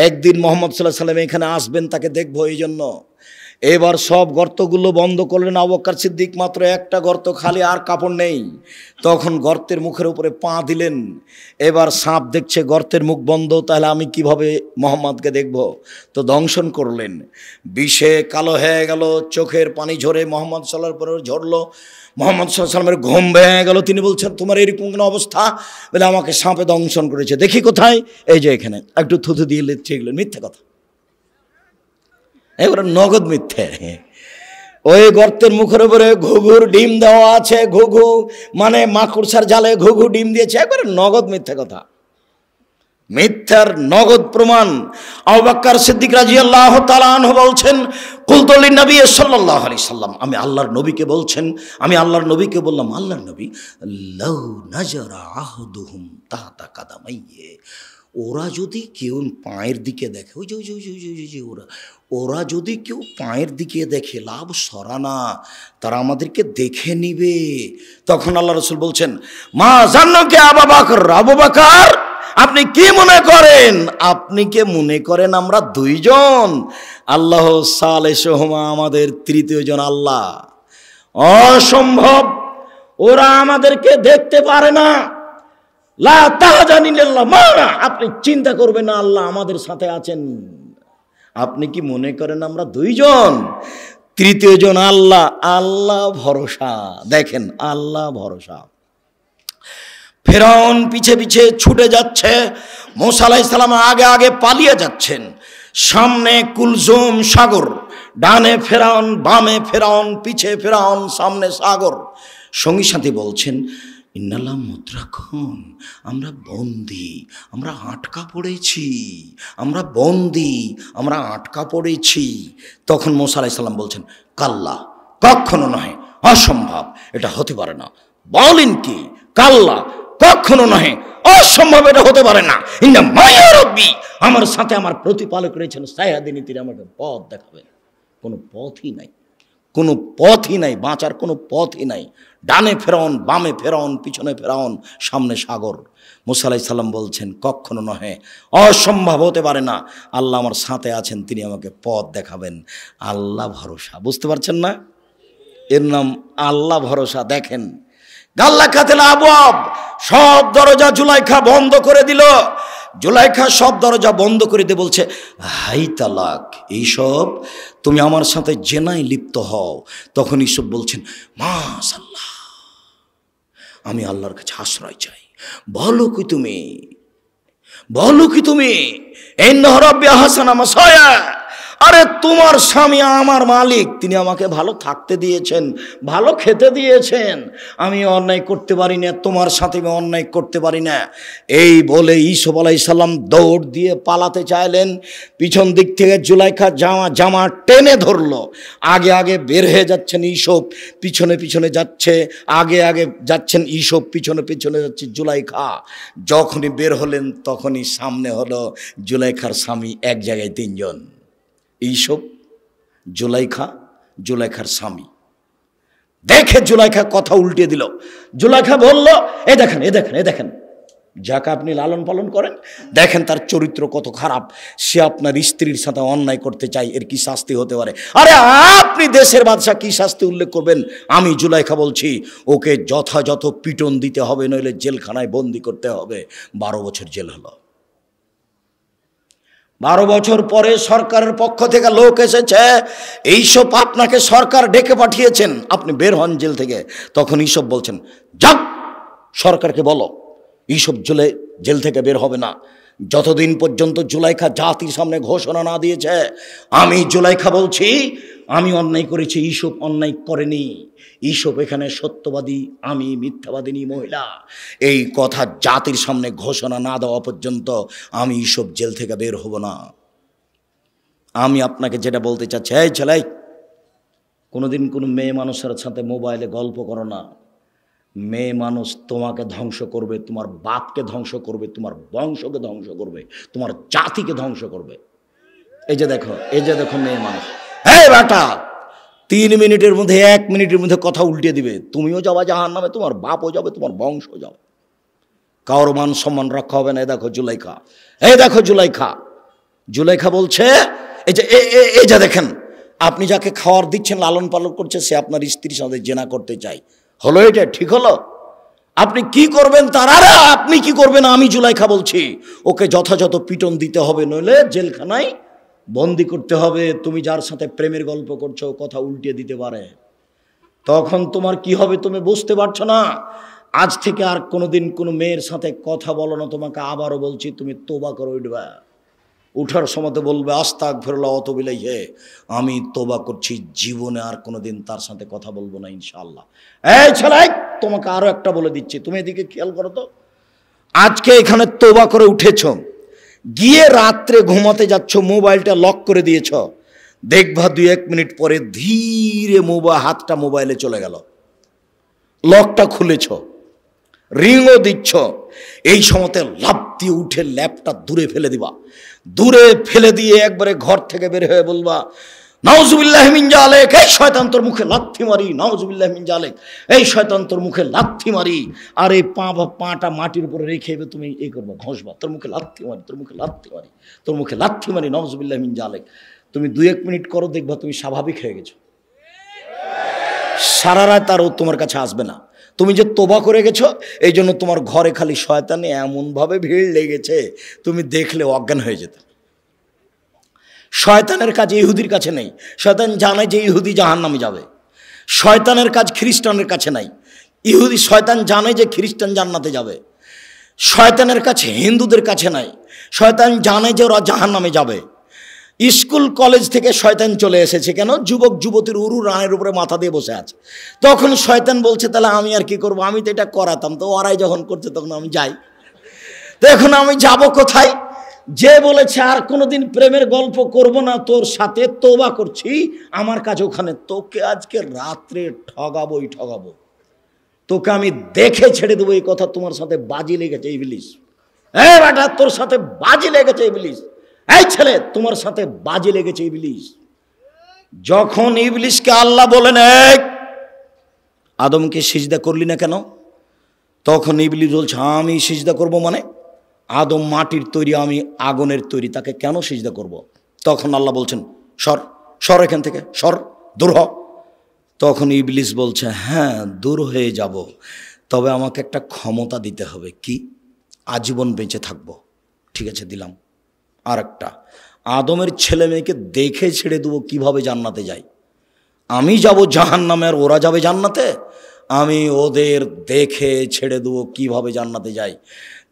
একদিন মুহাম্মদ সাল্লাল্লাহু আলাইহি ওয়াসাল্লাম এখানে আসবেন, তাকে দেখবো এই জন্য। এবার সব গর্তগুলো বন্ধ করলেন আবু বকর সিদ্দিক, মাত্র একটা গর্ত খালি, আর কাপড় নেই। তখন গর্তের মুখের উপরে পা দিলেন, এবার সাপ দেখছে গর্তের মুখ বন্ধ, তাহলে আমি কিভাবে মোহাম্মদকে দেখব? তো দংশন করলেন, বিষে কালো হয়ে গেল, চোখের পানি ঝরে মোহাম্মদ সাল্লাল্লাহু আলাইহি ওয়াসাল্লাম ঝরলো। মোহাম্মদ সাল্লাল্লাহু আলাইহি ওয়াসাল্লামের ঘুম ভেঙে গেল, তিনি বলছেন তোমার এরকম কেন অবস্থা? বলে আমাকে সাপে দংশন করেছে। দেখি কোথায়? এই যে এখানে। একটু থুথু দিয়ে লিখছে, এগুলো মিথ্যে কথা, এগুলো নগদ মিথ্যে। ওই গর্তের মুখের উপরে ঘুঘুর ডিম দেওয়া আছে, ঘুঘু মানে মাকড়সার জালে ঘুঘু ডিম দিয়েছে, একবারে নগদ মিথ্যে কথা, মিথ্যার নগদ প্রমাণ। আবু বকর সিদ্দিক রাদিয়াল্লাহু তাআলা আনহু বলছেন, কুলতু লিন-নবী সাল্লাল্লাহু আলাইহি সাল্লাম, আমি আল্লাহর নবীকে বলছেন, আমি আল্লাহর নবীকে বললাম, আল্লাহর নবী, লাউ নাজারা আহদুহুম তাহতা কাদামাইয়ে, ওরা যদি কেউ পায়ের দিকে দেখে, ওই যে ওরা যদি কেউ পায়ের দিকে দেখে, লাভ সরানা, তারা আমাদেরকে দেখে নিবে। তখন আল্লাহ রাসূল বলছেন, মা জান্নাকে আবু বকর, আবু বকর আপনি কি মনে করেন? আপনি কে মনে করেন আমরা দুইজন? আল্লাহ সালেহুমা, আমাদের তৃতীয় জন আল্লাহ। অসম্ভব, ওরা আমাদেরকে দেখতে পারে না। লা তাহজানিল্লাহ মা, আপনি চিন্তা করবেন না, আল্লাহ আমাদের সাথে আছেন। আপনি কি মনে করেন আমরা দুইজন? তৃতীয় জন আল্লাহ। আল্লাহ ভরসা, দেখেন আল্লাহ ভরসা। ফেরাউন পিছে পিছে ছুটে যাচ্ছে, মূসা আলাইহিস সালাম আগে আগে পালিয়ে যাচ্ছেন। সামনে কুলজুম সাগর, ডানে ফেরাউন, বামে ফেরাউন, পিছে ফেরাউন, সামনে সাগর। সঙ্গী সাথী বলছেন, ইন্নাল্লাহ মুদ্রাকুন, আমরা বন্দি, আমরা আটকা পড়েছি, আমরা বন্দি, আমরা আটকা পড়েছি। তখন মূসা আলাইহিস সালাম বলছেন, কাল্লা, কখনো নয়, অসম্ভব, এটা হতে পারে না। বলেন কি? কাল্লা, কখনো নয়, অসম্ভব, এটা হতে পারে না। ইন্না মায়া রব্বি, আমার সাথে আমার প্রতিপালক রয়েছেন, সায়াদিনী, তিনি আমাকে পথ দেখাবেন। কোনো পথই নাই, কোনো পথই নাই, বাঁচার কোনো পথই নাই। ডানে ফেরাউন, বামে ফেরাউন, পিছনে ফেরাউন, সামনে সাগর। মূসা আলাইহিস সালাম বলছেন, কখনো নহে, অসম্ভব, হতে পারে না। আল্লাহ আমার সাথে আছেন, তিনি আমাকে পথ দেখাবেন। আল্লাহ ভরসা, বুঝতে পারছেন না? এর নাম আল্লাহ ভরসা। দেখেন গাল্লা খাতেল আবওয়াব, সব দরজা জুলাইখা বন্ধ করে দিল। জুলাইখা সব দরজা বন্ধ করে দিয়ে বলছে, হাই তালাক, এইসব তুমি আমার সাথে জেনায় লিপ্ত হও। তখন ইসব বলছেন, মাশাআল্লাহ, আমি আল্লাহর কাছে আশ্রয় চাই। বলো কি তুমি, বলো কি তুমি, ইন্নাহু রাব্বি আহসানা মাসায়া, আরে তোমার স্বামী আমার মালিক, তিনি আমাকে ভালো থাকতে দিয়েছেন, ভালো খেতে দিয়েছেন, আমি অন্যায় করতে পারি না, তোমার সাথে আমি অন্যায় করতে পারি না। এই বলে ইউসুফ আলাইহিস সালাম দৌড় দিয়ে পালাতে চাইলেন। পিছন দিক থেকে জুলাইখা জামা টেনে ধরলো। আগে আগে বের হয়ে যাচ্ছেন ইউসুফ, পিছনে পিছনে যাচ্ছে, আগে আগে যাচ্ছেন ইউসুফ, পিছনে পিছনে যাচ্ছে জুলাইখা। যখনই বের হলেন তখনই সামনে হলো জুলাইখার স্বামী, এক জায়গায় তিনজন, ইউসুফ, জুলাইখা, জুলাইখার স্বামী। দেখে জুলাইখা কথা উল্টে দিল। জুলাইখা বলল, এ দেখেন, এ দেখেন, এ দেখেন, যাকে আপনি লালন পালন করেন, দেখেন তার চরিত্র কত খারাপ, সে আপনার স্ত্রীর সাথে অন্যায় করতে চায়, এর কি শাস্তি হতে পারে? আরে আপনি দেশের বাদশা, কি শাস্তি উল্লেখ করবেন? আমি জুলাইখা বলছি, ওকে যথাযথ পিটন দিতে হবে, নইলে জেলখানায় বন্দি করতে হবে। 12 বছর জেল হলো। 12 বছর পরে সরকারের পক্ষ থেকে লোক এসেছে, এইসব আপনাকে সরকার ডেকে পাঠিয়েছেন, আপনি বের হন জেল থেকে। তখন ইসব বলছেন, যাও সরকারকে বলো ইসব জেল থেকে বের হবে না, যতদিন পর্যন্ত জুলাইখা জাতির সামনে ঘোষণা না দিয়েছে। আমি জুলাইখা বলছি, আমি অন্যায় করেছি, ইসব অন্যায় করেনি। ইসব এখানে সত্যবাদী, আমি মিথ্যাবাদিনী মহিলা। এই কথা জাতির সামনে ঘোষণা না দেওয়া পর্যন্ত আমি ইসব জেল থেকে বের হব না। আমি আপনাকে যেটা বলতে চাচ্ছি, এই ছেলে, কোনোদিন কোনো মেয়ে মানুষের সাথে মোবাইলে গল্প করো না, মেয়ে মানুষ তোমাকে ধ্বংস করবে, তোমার বাপকে ধ্বংস করবে, তোমার বংশকে ধ্বংস করবে, তোমার জাতিকে ধ্বংস করবে। এই যে দেখো মেয়ে মানুষ। হ্যাঁ বেটা, 3 মিনিটের মধ্যে 1 মিনিটের মধ্যে কথা উল্টে দিবে। তুমিও যাবা জাহান্নামে, তোমার বাপও যাবে, তোমার বংশ যাবে, কারোর মান সম্মান রক্ষা হবে না। এই দেখো জুলাইখা বলছে, এই যে দেখেন, আপনি যাকে খাওয়ার দিচ্ছেন, লালন পালন করছে, সে আপনার স্ত্রীর সাথে জেনা করতে চাই। হলো এটা? ঠিক হলো? আপনি কি করবেন তার? আরে আপনি কি করবেন? আমি জুলাইখা বলছি, ওকে যথাযথ পিটন দিতে হবে, নইলে জেলখানায় বন্দি করতে হবে। তুমি যার সাথে প্রেমের গল্প করছো, কথা উল্টে দিতে পারে, তখন তোমার কি হবে তুমি বুঝতে পারছো না। আজ থেকে আর কোনোদিন কোনো মেয়ের সাথে কথা বলো না। তোমাকে আবারও বলছি, তুমি তোবা করে উঠবা। উঠার সময় বলবে আস্তাগফিরুল্লাহ ওয়া আতুবু ইলাইহি, আমি তোবা করছি, জীবনে আর কোনোদিন তার সাথে কথা বলবো না ইনশাআল্লাহ। এই ছেলে, তোমাকে আরো একটা বলে দিচ্ছি, তুমি এদিকে খেয়াল করো তো। আজকে এখানে তোবা করে উঠেছো, গিয়ে রাত্রে ঘুমাতে যাচ্ছ, মোবাইলটা লক করে দিয়েছ, দেখবা 2-1 মিনিট পরে ধীরে হাতটা মোবাইলে চলে গেল, লকটা খুলেছ, রিংও দিচ্ছ। এই সময়তে লাফ দিয়ে উঠে ল্যাপটা দূরে ফেলে দিবা। দূরে ফেলে দিয়ে একবারে ঘর থেকে বের হয়ে বলবা নাউজুবিল্লাহি মিন জালিক, এই শয়তান তোর মুখে লাথি মারি, নাউজুবিল্লাহি মিন জালিক, এই শয়তান তোর মুখে লাথি মারি। আর এই পাটা মাটির উপরে রেখে তুমি এই করবা, ঘষবা, তোর মুখে লাথি মারি, তোর মুখে লাথি মারি, তোর মুখে লাথি মারি, নাউজুবিল্লাহি মিন জালিক। তুমি 2-1 মিনিট করো, দেখবা তুমি স্বাভাবিক হয়ে গেছো। সারা রাত আর ও তোমার কাছে আসবে না। তুমি যে তোবা করে গেছো, এই জন্য তোমার ঘরে খালি শয়তানে এমনভাবে ভিড় লেগেছে, তুমি দেখলে অজ্ঞান হয়ে যেতে। শয়তানের কাজ ইহুদির কাছে নেই। শয়তান জানে যে ইহুদি জাহান্নামে যাবে। শয়তানের কাজ খ্রিস্টানের কাছে নাই। শয়তান জানে যে খ্রিস্টান জান্নাতে যাবে। শয়তানের কাছে হিন্দুদের কাছে নাই। শয়তান জানে যে ওরা জাহান্নামে যাবে। স্কুল কলেজ থেকে শয়তান চলে এসেছে, কেন? যুবক যুবতীর উরু রানের উপরে মাথা দিয়ে বসে আছে। তখন শয়তান বলছে, তাহলে আমি আর কি করবো, আমি তো এটা করাতাম, তো ওরাই যখন করছে তখন আমি যাই, তো এখন আমি যাব কোথায়? যে বলেছে আর কোনোদিন প্রেমের গল্প করব না তোর সাথে, তোবা করছি, আমার কাছে ওখানে, তোকে আজকে রাত্রে ঠগাবোই ঠগাবো, তোকে আমি দেখে ছেড়ে দেবো। এই কথা তোমার সাথে বাজি লেগেছে ইবলিস। এই বেটা, তোর সাথে বাজি লেগেছে ইবলিস। এই ছেলে, তোমার সাথে বাজি লেগেছে ইবলিস। যখন ইবলিসকে আল্লাহ বলেন এই আদমকে সিজদা করলি না কেন, তখন ইবলিস বলছে আমি সিজদা করব মানে? আদম মাটির তৈরি, আমি আগুনের তৈরি, তাকে কেন সিজদা করব? তখন আল্লাহ বলছেন সর, সর এখান থেকে, সর, দূর হ। তখন ইবলিস বলছে হ্যাঁ দূর হয়ে যাব, তবে আমাকে একটা ক্ষমতা দিতে হবে। কি? আজীবন বেঁচে থাকবো। ঠিক আছে, দিলাম। আর একটা, আদমের ছেলে মেয়েকে দেখে ছেড়ে দেবো কিভাবে জান্নাতে যায়। আমি যাব জাহান্নামে আর ওরা যাবে জান্নাতে, আমি ওদের দেখে ছেড়ে দেবো কিভাবে জান্নাতে যায়।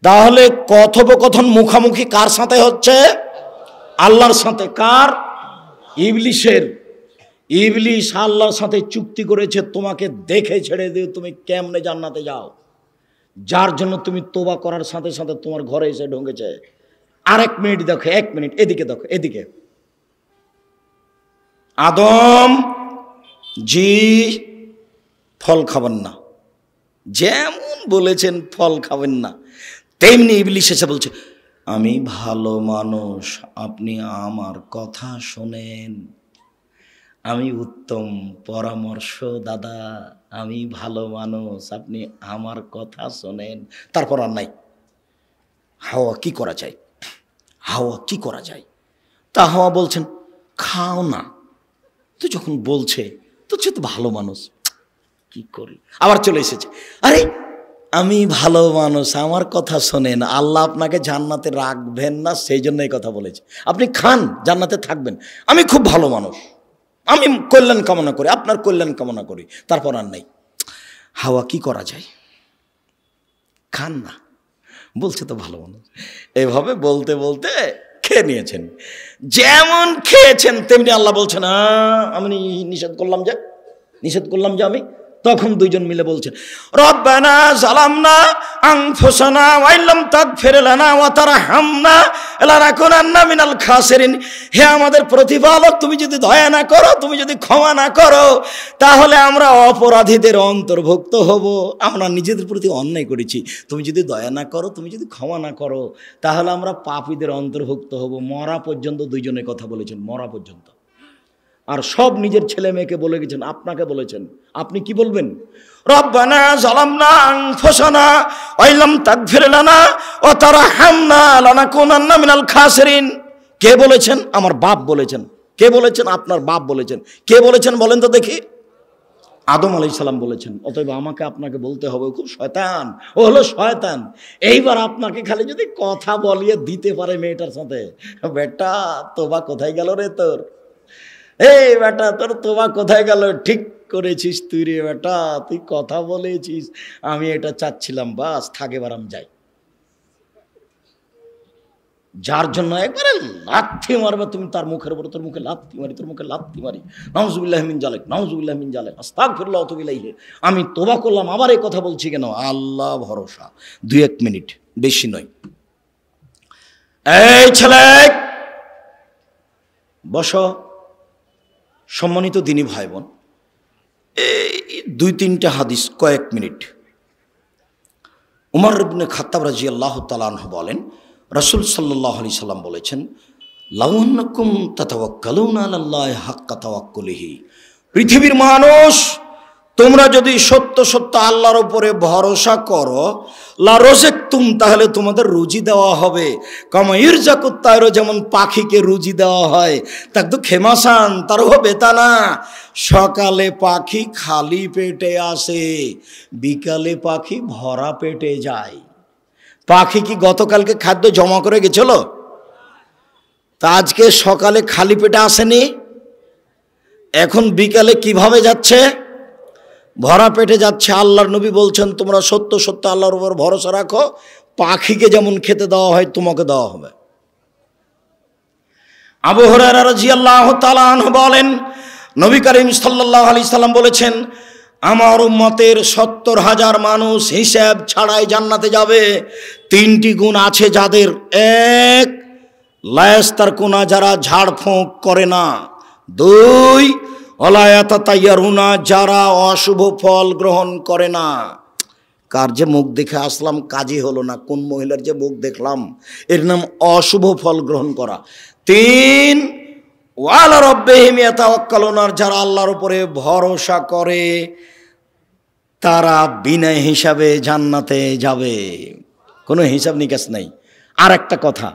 তাহলে কথোপকথন মুখামুখি কার সাথে হচ্ছে? আল্লাহর সাথে। কার? ইবলিসের। ইবলিস আল্লাহর সাথে চুক্তি করেছে তোমাকে দেখে ছেড়ে দিও তুমি কেমনে জান্নাতে যাও, যার জন্য তুমি তোবা করার সাথে সাথে তোমার ঘরে এসে ঢুকেছে। আর 1 মিনিট দেখো, 1 মিনিট এদিকে দেখো, এদিকে। আদম জি ফল খাবেন না, যেমন বলেছেন ফল খাবেন না, তেমনি ইবলিস এসে বলছে আমি ভালো মানুষ, আপনি আমার কথা শোনেন, আমি উত্তম পরামর্শদাতা, আমি ভালো মানুষ, আপনি আমার কথা শোনেন। তারপর আর নাই। হাওয়া কি করা যায়? হাওয়া কি করা যায়? তা হাওয়া বলছেন খাও না। তো যখন বলছে তো সে তো ভালো মানুষ, কি করি? আবার চলে এসেছে, আরে আমি ভালো মানুষ, আমার কথা শোনেন, আল্লাহ আপনাকে জান্নাতে রাখবেন না, সেই জন্য এই কথা বলেছে। আপনি খান, জান্নাতে থাকবেন, আমি খুব ভালো মানুষ, আমি কল্যাণ কামনা করি, আপনার কল্যাণ কামনা করি। তারপর আর নাই। হাওয়া কি করা যায়? খান না, বলছে তো ভালো মানুষ। এভাবে বলতে বলতে খেয়ে নিয়েছেন। যেমন খেয়েছেন তেমনি আল্লাহ বলছেন আমি নিষেধ করলাম যে আমি তখন দুইজন মিলে বলছেন, রব্বানা যালামনা আনফুসানা ওয়া ইল্লাম তাগফির লানা ওয়া তারহামনা লানাকুনান্না মিনাল খাসিরিন। হে আমাদের প্রতিপালক, তুমি যদি দয়া না করো, তুমি যদি ক্ষমা না করো, তাহলে আমরা অপরাধীদের অন্তর্ভুক্ত হব। আমরা নিজেদের প্রতি অন্যায় করেছি, তুমি যদি দয়া না করো, তুমি যদি ক্ষমা না করো, তাহলে আমরা পাপীদের অন্তর্ভুক্ত হব। মরা পর্যন্ত দুইজনের কথা বলেছেন, মরা পর্যন্ত। আর সব নিজের ছেলে মেয়েকে বলে গেছেন, আপনাকে বলেছেন। আপনি কি বলবেন? রব্বানা যালামনা আনফুসানা ওয়া ইল্লাম তাগফির লানা ওয়া তারহামনা লানাকুনান্না মিনাল খাসিরিন। কে বলেছেন? আমার বাপ বলেছেন। কে বলেছেন? আপনার বাপ বলেছেন। কে বলেছেন বলেন তো দেখি? আদম আলাইহিস সালাম বলেছেন। অতএব আমাকে আপনাকে বলতে হবে, খুব শয়তান, ও হলো শয়তান। এইবার আপনাকে খালি যদি কথা বলিয়ে দিতে পারে মেয়েটার সাথে, বেটা তোবা কোথায় গেল রে তোর? এই বেটা তোর তোবা কোথায় গেল? ঠিক করেছিস তুই রে বেটা, তুই কথা বলেছিস, আমি এটা চাচ্ছিলাম, বাস থাক, এবার আমি যাই। যার জন্য একবারে লাথি মারবে তুমি তার মুখের উপর, তোর মুখে লাথি মারি, তোর মুখে লাথি মারি, নাউজুবিল্লাহ মিন জালিক, নাউজুবিল্লাহ মিন জালিক, আস্তাগফিরুল্লাহ ওয়া আতুবু ইলাইহি। আমি তোবা করলাম, আবার এই কথা বলছি কেন? আল্লাহ ভরসা। 2-1 মিনিট, বেশি নয়। এই ছেলে বসো। সম্মানিত দিনী ভাই বোন, এই 2-3টা হাদিস, কয়েক মিনিট। উমর ইবনে খাত্তাব রাদিয়াল্লাহু তাআলা আনহু বলেন, রাসূল সাল্লাল্লাহু আলাইহি সাল্লাম বলেছেন, লাউ আন্নাকুম তাতাওয়াক্কালুনা আলাল্লাহি হাক্কা তাওয়াক্কুলিহি। পৃথিবীর মানুষ, তোমরা যদি সত্য সত্য আল্লাহর উপরে ভরসা করো, লা রাযাকতুম, তাহলে তোমাদের রুজি দেওয়া হবে। কামা ইরযাকুত তায়র, যেমন পাখিকে রুজি দেওয়া হয়। তাক তো খেমাসান তার হবে তা না। সকালে পাখি খালি পেটে আসে, বিকালে পাখি ভরা পেটে যায়। পাখি কি গতকালকে খাদ্য জমা করে গেছিল? তা আজকে সকালে খালি পেটে আসেনি, এখন বিকালে কিভাবে যাচ্ছে? ভরা পেটে যাচ্ছে। আল্লাহর নবী বলছেন, তোমরা সত্য সত্য আল্লাহর উপর ভরসা রাখো, পাখিকে যেমন খেতে দেওয়া হয় তোমাকে দেওয়া হবে। আবু হুরায়রা রাদিয়াল্লাহু তাআলা আনহু বলেন, নবী করিম সাল্লাল্লাহু আলাইহি সাল্লাম বলেছেন, আমার উম্মতের 70,000 মানুষ হিসাব ছাড়াই জান্নাতে যাবে। 3টি গুণ আছে যাদের। 1, লায়াস্তার কোনা, যারা ঝাড়ফুঁক করে না। 2, অলায়াতাতাইয়ারুনা, যারা অশুভ ফল গ্রহণ করে না। কার যে মুখ দেখে আসলাম কাজই হলো না, কোন মহিলার যে মুখ দেখলাম, এর নাম অশুভ ফল গ্রহণ করা। 3, ওয়ালা রাব্বিহিম ইয়াতাওয়াক্কালুনা, যারা আল্লাহর উপরে ভরসা করে তারা বিনা হিসাবে জান্নাতে যাবে, কোনো হিসাব নিকাশ নাই। আর একটা কথা,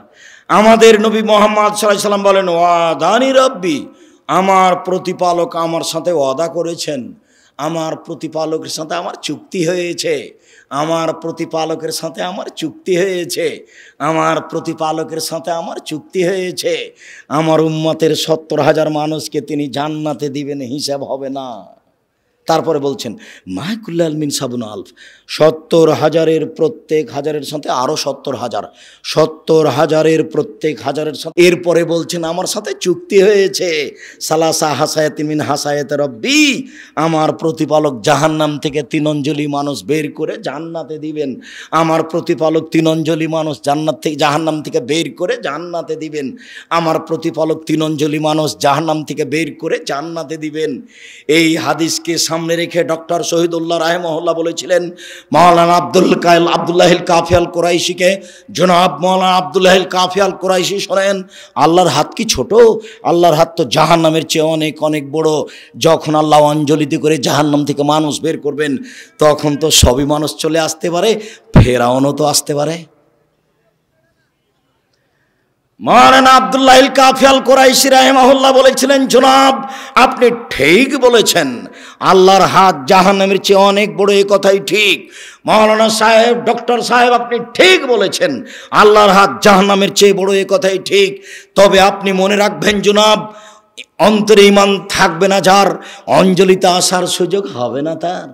আমাদের নবী মুহাম্মদ সাল্লাল্লাহু আলাইহি সাল্লাম বলেন, ওয়াদানি রাব্বি, আমার প্রতিপালক আমার সাথে ওয়াদা করেছেন, আমার প্রতিপালকের সাথে আমার চুক্তি হয়েছে, আমার প্রতিপালকের সাথে আমার চুক্তি হয়েছে, আমার প্রতিপালকের সাথে আমার চুক্তি হয়েছে। আমার উম্মতের 70,000 মানুষকে তিনি জান্নাতে দিবেন, হিসাব হবে না। তারপরে বলছেন, মাহকুল্লাল মিন সাবুন আলফ, 70,000-এর প্রত্যেক হাজারের সাথে আরও 70,000, 70,000-এর প্রত্যেক হাজারের সাথে। এরপরে বলছেন, আমার সাথে চুক্তি হয়েছে, সালাসা হাসায়াতিন মিন হাসায়াতি রব্বি, আমার প্রতিপালক জাহান্নাম থেকে 3 অঞ্জলি মানুষ বের করে জান্নাতে দিবেন। আমার প্রতিপালক 3 অঞ্জলি মানুষ জাহান্নাম থেকে বের করে জান্নাতে দিবেন। আমার প্রতিপালক 3 অঞ্জলি মানুষ জাহান্নাম থেকে বের করে জান্নাতে দিবেন। এই হাদিসকে সামনে রেখে ডক্টর শহীদুল্লাহ রাহিমাহুল্লাহ বলেছিলেন, মাওলানা আব্দুল্লাহিল কাফি আল কুরাইশিকে, জনাব মাওলানা আব্দুল্লাহিল কাফি আল কুরাইশি, শোনেন, আল্লাহর হাত কি ছোট? আল্লাহর হাত তো জাহান্নামের চেয়ে অনেক অনেক বড়। যখন আল্লাহ অঞ্জলিতে করে জাহান্নাম থেকে মানুষ বের করবেন, তখন তো সবই মানুষ চলে আসতে পারে, ফেরাউনও তো আসতে পারে। মাওলানা আব্দুল্লাহিল কাফি আল কুরাইশি রাহিমাহুল্লাহ বলেছিলেন, জনাব আপনি ঠিক বলেছেন, আল্লাহর হাত জাহান্নামের চেয়ে অনেক বড়, এই কথাই ঠিক। মাওলানা সাহেব, ডক্টর সাহেব, আপনি ঠিক বলেছেন, আল্লাহর হাত জাহান্নামের চেয়ে বড়, এই কথাই ঠিক। তবে আপনি মনে রাখবেন জনাব, অন্তরে ঈমান থাকবে না যার, অঞ্জলিতে আসার সুযোগ হবে না তার।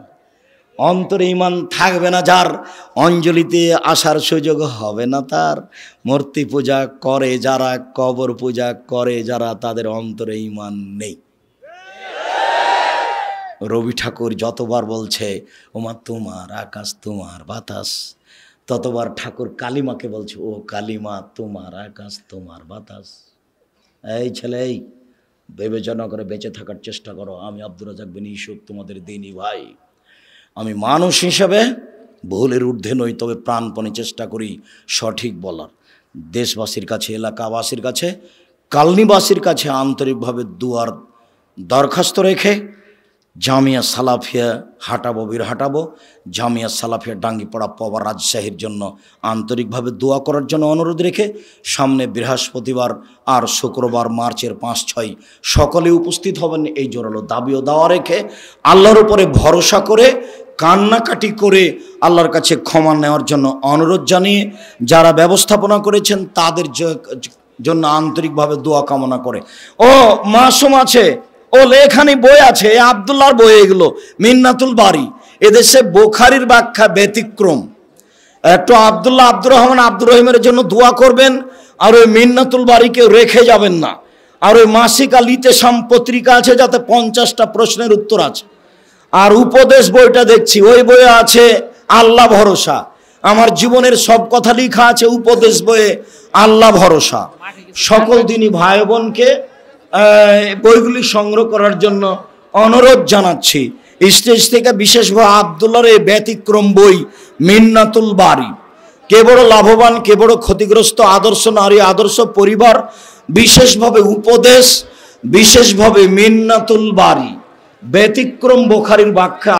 অন্তরে ঈমান থাকবে না যার, অঞ্জলিতে আসার সুযোগ হবে না তার। মূর্তি পূজা করে যারা, কবর পূজা করে যারা, তাদের অন্তরে ঈমান নেই। রবি ঠাকুর যতবার বলছে ওমা তোমার আকাশ তোমার বাতাস, ততবার ঠাকুর কালিমাকে বলছে ও কালিমা তোমার আকাশ তোমার বাতাস। এই ছেলে, এই বিবেচনা করে বেঁচে থাকার চেষ্টা করো। আমি আব্দুর রাজ্জাক বিন ইউসুফ, তোমাদের দিনী ভাই। আমি মানুষ হিসেবে ভুলের ঊর্ধ্বে নই, তবে প্রাণপণে চেষ্টা করি সঠিক বলার। দেশবাসীর কাছে, এলাকাবাসীর কাছে, কালনিবাসীর কাছে আন্তরিকভাবে দুয়ার দরখাস্ত রেখে জামিয়া সালাফিয়া হাঁটাবো, হাঁটাবো। জামিয়া সালাফিয়া ডাঙ্গিপাড়া পবা রাজশাহীর জন্য আন্তরিকভাবে দোয়া করার জন্য অনুরোধ রেখে সামনে বৃহস্পতিবার আর শুক্রবার মার্চের 5-6 সকলে উপস্থিত হবেন, এই জোরালো দাবি ও দাওয়া রেখে আল্লাহর উপরে ভরসা করে কান্নাকাটি করে আল্লাহর কাছে ক্ষমা নেওয়ার জন্য অনুরোধ জানিয়ে যারা ব্যবস্থাপনা করেছেন তাদের জন্য আন্তরিকভাবে দোয়া কামনা করে। ও মাসুম আছে, ও লেখানি বই আছে, আব্দুল্লাহর বই, এগুলো মিন্নাতুল বারি। এদেশে বুখারীর ব্যাখ্যা ব্যতিক্রম। একটু আব্দুল্লাহ, আব্দুর রহমান, আব্দুর রহিমের জন্য দোয়া করবেন। আর ওই মিন্নাতুল বারিকে রেখে যাবেন না। আর ওই মাসিক আল ইতেসাম পত্রিকা আছে, যাতে 50টা প্রশ্নের উত্তর আছে। আর উপদেশ বইটা দেখছি, ওই বইয়ে আছে আল্লাহ ভরসা। আমার জীবনের সব কথা লেখা আছে উপদেশ বইয়ে, আল্লাহ ভরসা। সকল দিনই ভাই বোনকে বইগুলি সংগ্রহ করার জন্য অনুরোধ জানাচ্ছি। স্টেজ থেকে বিশেষভাবে আব্দুল্লাহর এই ব্যতিক্রম বই মিন্নাতুল বারি, কে বড় লাভবান, কে বড় ক্ষতিগ্রস্ত, আদর্শ নারী, আদর্শ পরিবার, বিশেষভাবে উপদেশ, বিশেষভাবে মিন্নাতুল বারি, ব্যতিক্রম বুখারীর ব্যাখ্যা।